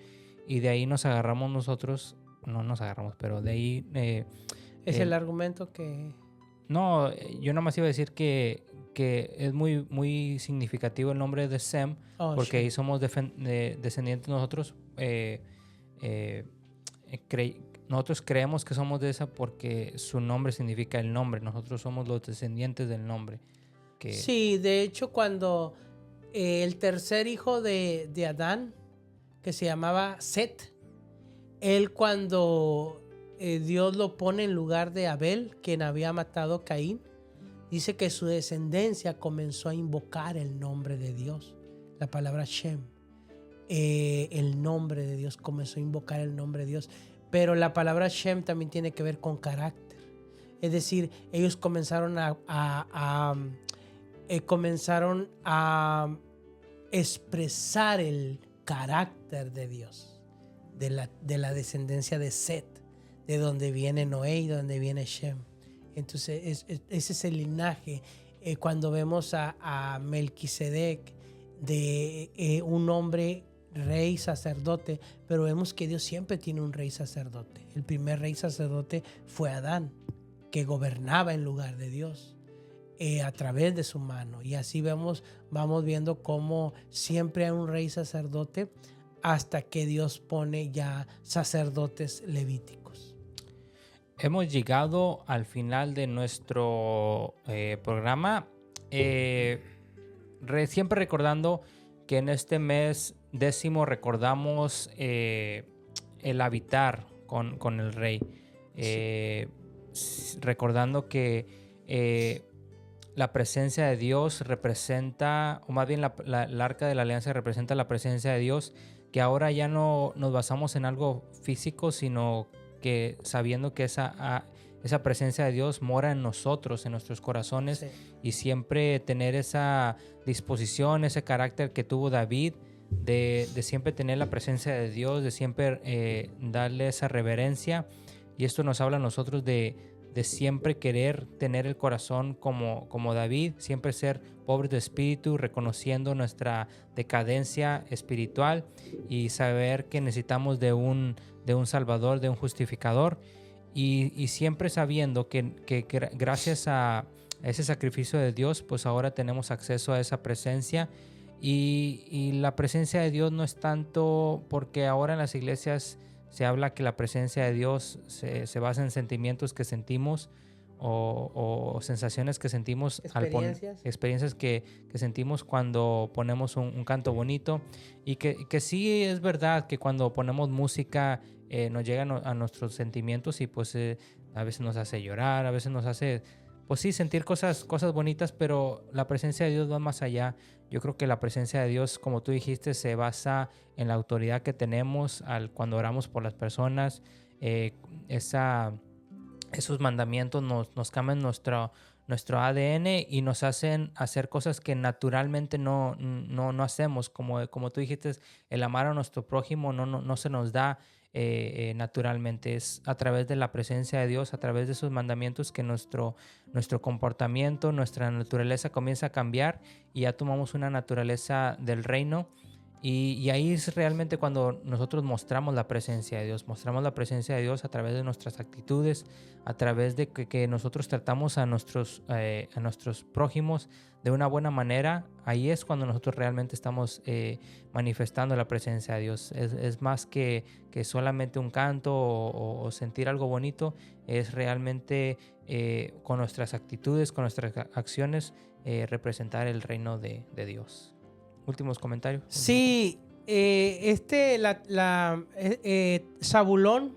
y de ahí nos agarramos nosotros, no nos agarramos, pero de ahí... es el argumento que... No, yo nada más iba a decir que es muy, muy significativo el nombre de Sem, porque ahí somos descendientes nosotros. Nosotros creemos que somos de esa porque su nombre significa el nombre. Nosotros somos los descendientes del nombre. Sí, de hecho cuando el tercer hijo de Adán, que se llamaba Set, él cuando Dios lo pone en lugar de Abel, quien había matado a Caín, dice que su descendencia comenzó a invocar el nombre de Dios, la palabra Shem. El nombre de Dios, comenzó a invocar el nombre de Dios. Pero la palabra Shem también tiene que ver con carácter. Es decir, ellos comenzaron a expresar el carácter de Dios, de la descendencia de Set, de donde viene Noé y de donde viene Shem. Entonces ese es el linaje. Cuando vemos a Melquisedec, de un hombre rey sacerdote, pero vemos que Dios siempre tiene un rey sacerdote. El primer rey sacerdote fue Adán. que gobernaba en lugar de Dios a través de su mano. Y así vamos viendo cómo siempre hay un rey sacerdote hasta que Dios pone ya sacerdotes levíticos. Hemos llegado al final de nuestro programa. Siempre recordando que en este mes 10 recordamos el habitar con el rey. Recordando que la presencia de Dios representa, o más bien el arca de la alianza representa la presencia de Dios, que ahora ya no nos basamos en algo físico, sino que sabiendo que esa presencia de Dios mora en nosotros, en nuestros corazones, sí. Y siempre tener esa disposición, ese carácter que tuvo David, de siempre tener la presencia de Dios, de siempre darle esa reverencia. Y esto nos habla a nosotros de siempre querer tener el corazón como David, siempre ser pobres de espíritu, reconociendo nuestra decadencia espiritual y saber que necesitamos de un Salvador, de un justificador, y siempre sabiendo que gracias a ese sacrificio de Dios, pues ahora tenemos acceso a esa presencia. Y la presencia de Dios no es tanto porque ahora en las iglesias se habla que la presencia de Dios se basa en sentimientos que sentimos o sensaciones que sentimos, experiencias que sentimos cuando ponemos un canto bonito, y que sí es verdad que cuando ponemos música nos llegan a nuestros sentimientos, y pues a veces nos hace llorar, a veces nos hace, pues sí, sentir cosas bonitas, pero la presencia de Dios va más allá. Yo creo que la presencia de Dios, como tú dijiste, se basa en la autoridad que tenemos cuando oramos por las personas. Esos mandamientos nos cambian nuestro ADN y nos hacen hacer cosas que naturalmente no hacemos. Como tú dijiste, el amar a nuestro prójimo no se nos da naturalmente. Es a través de la presencia de Dios, a través de sus mandamientos, que nuestro comportamiento, nuestra naturaleza comienza a cambiar y ya tomamos una naturaleza del reino. Y ahí es realmente cuando nosotros mostramos la presencia de Dios. Mostramos la presencia de Dios a través de nuestras actitudes, a través de que nosotros tratamos a nuestros prójimos de una buena manera. Ahí es cuando nosotros realmente estamos manifestando la presencia de Dios. Es más que solamente un canto o sentir algo bonito. Es realmente con nuestras actitudes, con nuestras acciones, representar el reino de Dios. Últimos comentarios. Sí, Zabulón,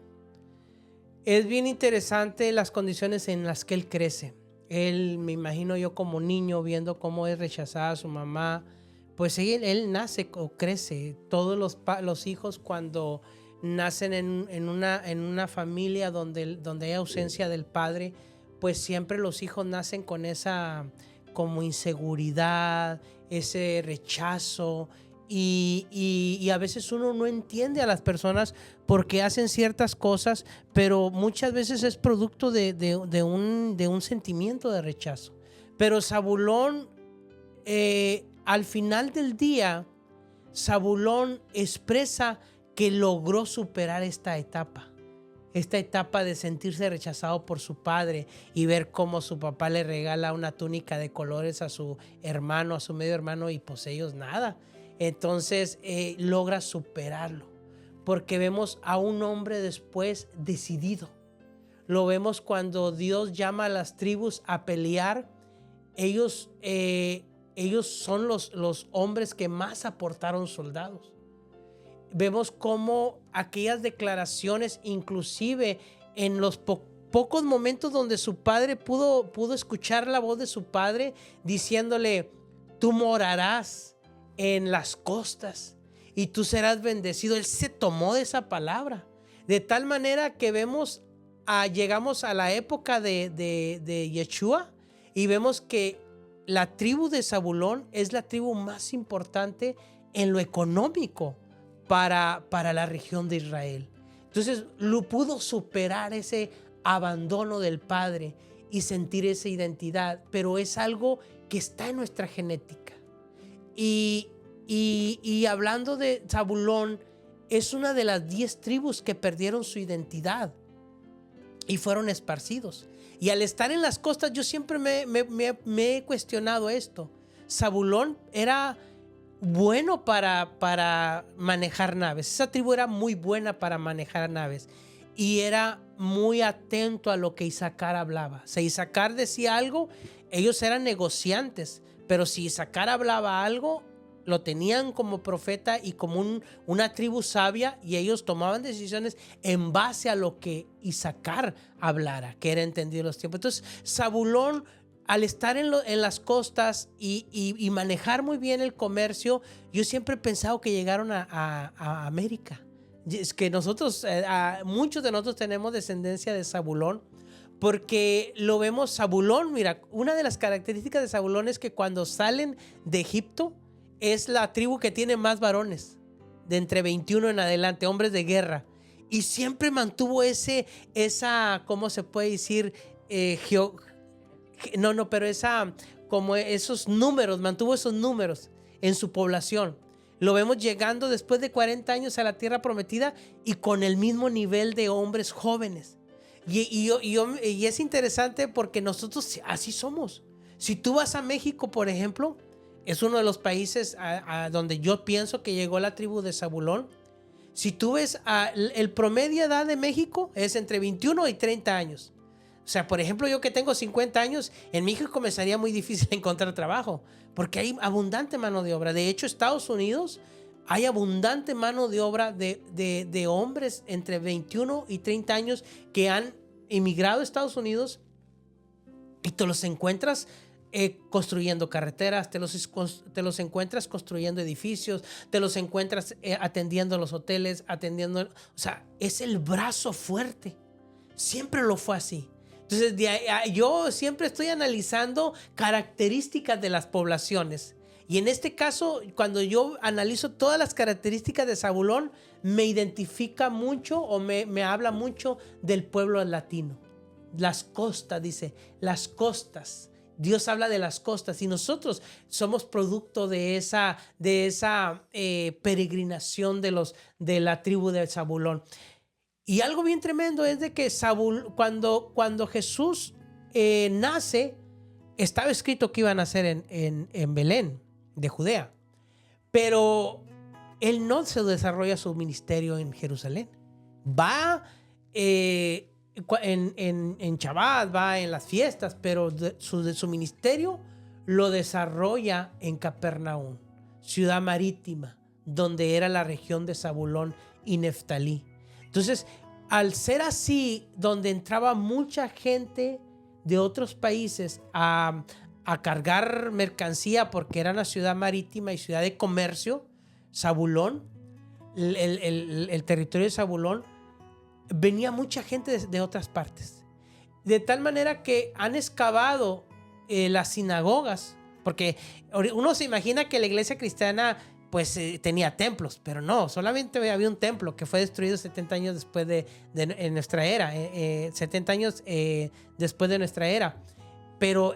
es bien interesante las condiciones en las que él crece. Él, me imagino yo como niño, viendo cómo es rechazada a su mamá, pues él nace o crece. Todos los hijos, cuando nacen en una familia donde hay ausencia del padre, pues siempre los hijos nacen con esa como inseguridad, ese rechazo, y a veces uno no entiende a las personas porque hacen ciertas cosas, pero muchas veces es producto de un sentimiento de rechazo. Pero Zabulón, al final del día, Zabulón expresa que logró superar esta etapa de sentirse rechazado por su padre y ver cómo su papá le regala una túnica de colores a su hermano, a su medio hermano, y pues ellos nada. Entonces logra superarlo, porque vemos a un hombre después decidido. Lo vemos cuando Dios llama a las tribus a pelear. Ellos son los hombres que más aportaron soldados. Vemos cómo aquellas declaraciones, inclusive en los pocos momentos donde su padre pudo escuchar la voz de su padre diciéndole: tú morarás en las costas y tú serás bendecido. Él se tomó de esa palabra, de tal manera que llegamos a la época de Yeshua, y vemos que la tribu de Zabulón es la tribu más importante en lo económico para la región de Israel. Entonces lo pudo superar ese abandono del padre y sentir esa identidad, pero es algo que está en nuestra genética. Y hablando de Zabulón, es una de las 10 tribus que perdieron su identidad y fueron esparcidos. Y al estar en las costas, yo siempre me he cuestionado esto. Zabulón era bueno para manejar naves. Esa tribu era muy buena para manejar naves. Y era muy atento a lo que Isaacar hablaba. Si Isaacar decía algo, ellos eran negociantes. Pero si Isaacar hablaba algo, lo tenían como profeta y como una tribu sabia, y ellos tomaban decisiones en base a lo que Isaacar hablara, que era entendido en los tiempos. Entonces, Zabulón, al estar en las costas y manejar muy bien el comercio, yo siempre he pensado que llegaron a América. Es que nosotros, muchos de nosotros tenemos descendencia de Zabulón, porque lo vemos. Zabulón, mira, una de las características de Zabulón es que cuando salen de Egipto, es la tribu que tiene más varones, de entre 21 en adelante, hombres de guerra. Y siempre mantuvo ¿cómo se puede decir? Como esos números, mantuvo esos números en su población. Lo vemos llegando después de 40 años a la tierra prometida y con el mismo nivel de hombres jóvenes. Y es interesante porque nosotros así somos. Si tú vas a México, por ejemplo, es uno de los países a donde yo pienso que llegó la tribu de Zabulón. Si tú ves, el promedio de edad de México es entre 21 y 30 años. O sea, por ejemplo, yo que tengo 50 años, en México me sería muy difícil encontrar trabajo, porque hay abundante mano de obra. De hecho, Estados Unidos, hay abundante mano de obra de hombres entre 21 y 30 años que han emigrado a Estados Unidos, y te los encuentras construyendo carreteras, te los encuentras construyendo edificios, te los encuentras atendiendo los hoteles, o sea, es el brazo fuerte. Siempre lo fue así. Entonces, yo siempre estoy analizando características de las poblaciones. Y en este caso, cuando yo analizo todas las características de Zabulón, me identifica mucho o me habla mucho del pueblo latino. Las costas, dice, las costas. Dios habla de las costas y nosotros somos producto de esa peregrinación de la tribu de Zabulón. Y algo bien tremendo es de que cuando Jesús nace, estaba escrito que iba a nacer en Belén, de Judea. Pero él no se desarrolla su ministerio en Jerusalén. Va en Shabbat, va en las fiestas, pero su ministerio lo desarrolla en Capernaum, ciudad marítima, donde era la región de Zabulón y Neftalí. Entonces, al ser así, donde entraba mucha gente de otros países a cargar mercancía, porque era una ciudad marítima y ciudad de comercio, Zabulón, el territorio de Zabulón, venía mucha gente de otras partes. De tal manera que han excavado las sinagogas, porque uno se imagina que la iglesia cristiana pues tenía templos, pero no, solamente había un templo que fue destruido 70 años después de nuestra era, 70 años después de nuestra era. Pero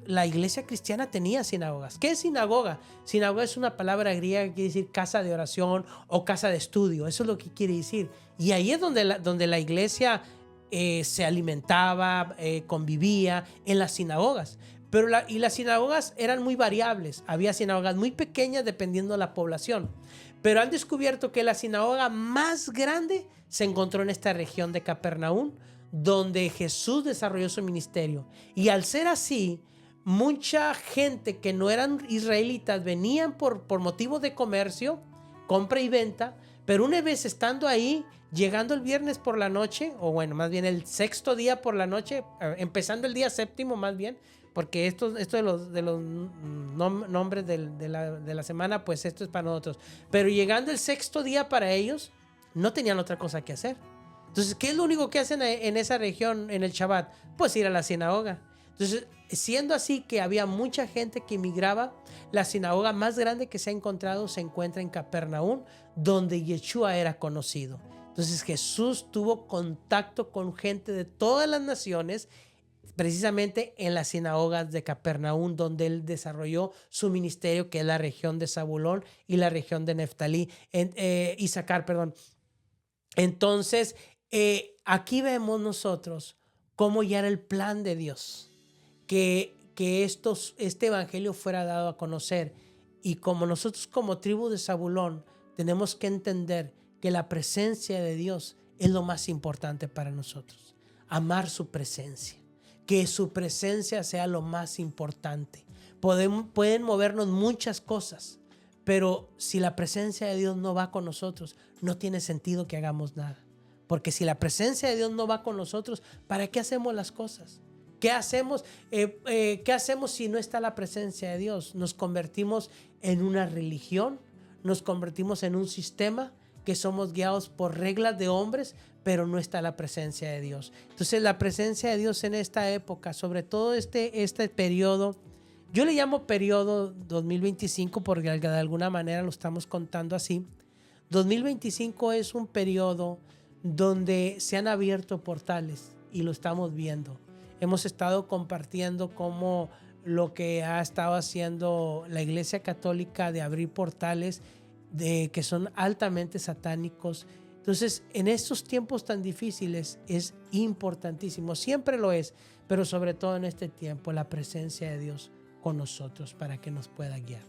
la iglesia cristiana tenía sinagogas. ¿Qué es sinagoga? Sinagoga es una palabra griega que quiere decir casa de oración o casa de estudio. Eso es lo que quiere decir. Y ahí es donde la iglesia se alimentaba, convivía en las sinagogas. Pero las sinagogas eran muy variables. Había sinagogas muy pequeñas dependiendo de la población. Pero han descubierto que la sinagoga más grande se encontró en esta región de Capernaum, donde Jesús desarrolló su ministerio. Y al ser así, mucha gente que no eran israelitas venían por motivos de comercio, compra y venta, pero una vez estando ahí, llegando el viernes por la noche, o bueno, más bien el sexto día por la noche, empezando el día séptimo más bien, porque esto de los nombres de la semana, pues esto es para nosotros. Pero llegando el sexto día para ellos, no tenían otra cosa que hacer. Entonces, ¿qué es lo único que hacen en esa región en el Shabbat? Pues ir a la sinagoga. Entonces, siendo así que había mucha gente que emigraba, la sinagoga más grande que se ha encontrado se encuentra en Capernaum, donde Yeshua era conocido. Entonces, Jesús tuvo contacto con gente de todas las naciones, precisamente en las sinagogas de Capernaum, donde él desarrolló su ministerio, que es la región de Zabulón y la región de Neftalí, Isaacar, perdón. Entonces, aquí vemos nosotros cómo ya era el plan de Dios, que este evangelio fuera dado a conocer. Y como nosotros como tribu de Zabulón tenemos que entender que la presencia de Dios es lo más importante para nosotros. Amar su presencia, que su presencia sea lo más importante. Pueden movernos muchas cosas, pero si la presencia de Dios no va con nosotros, no tiene sentido que hagamos nada. Porque si la presencia de Dios no va con nosotros, ¿para qué hacemos las cosas? ¿Qué hacemos si no está la presencia de Dios? Nos convertimos en una religión, nos convertimos en un sistema que somos guiados por reglas de hombres, pero no está la presencia de Dios. Entonces la presencia de Dios en esta época, sobre todo este periodo, yo le llamo periodo 2025 porque de alguna manera lo estamos contando así. 2025 es un periodo donde se han abierto portales y lo estamos viendo. Hemos estado compartiendo cómo lo que ha estado haciendo la Iglesia Católica de abrir portales que son altamente satánicos. Entonces, en estos tiempos tan difíciles es importantísimo, siempre lo es, pero sobre todo en este tiempo, la presencia de Dios con nosotros para que nos pueda guiar.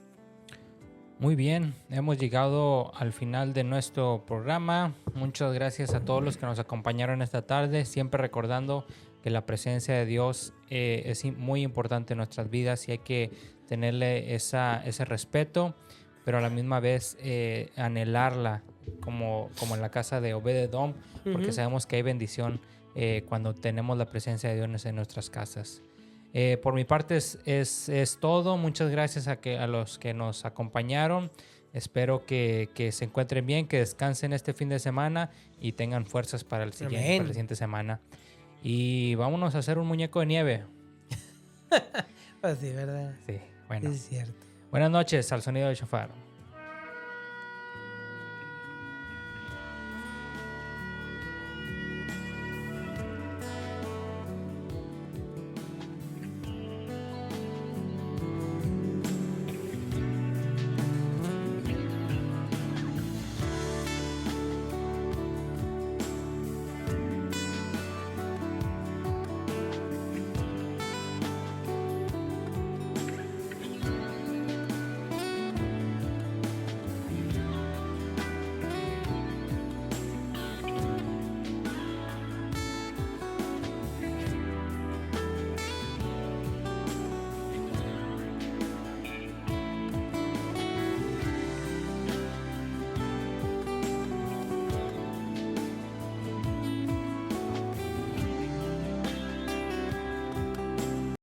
Muy bien, hemos llegado al final de nuestro programa. Muchas gracias a todos los que nos acompañaron esta tarde, siempre recordando que la presencia de Dios es muy importante en nuestras vidas y hay que tenerle ese respeto, pero a la misma vez anhelarla como en la casa de Obed-Edom, porque sabemos que hay bendición cuando tenemos la presencia de Dios en nuestras casas. Por mi parte es todo. Muchas gracias a los que nos acompañaron. Espero que se encuentren bien, que descansen este fin de semana y tengan fuerzas para la siguiente semana. Y vámonos a hacer un muñeco de nieve. Pues sí, ¿verdad? Sí, bueno. Es cierto. Buenas noches al sonido del shofar.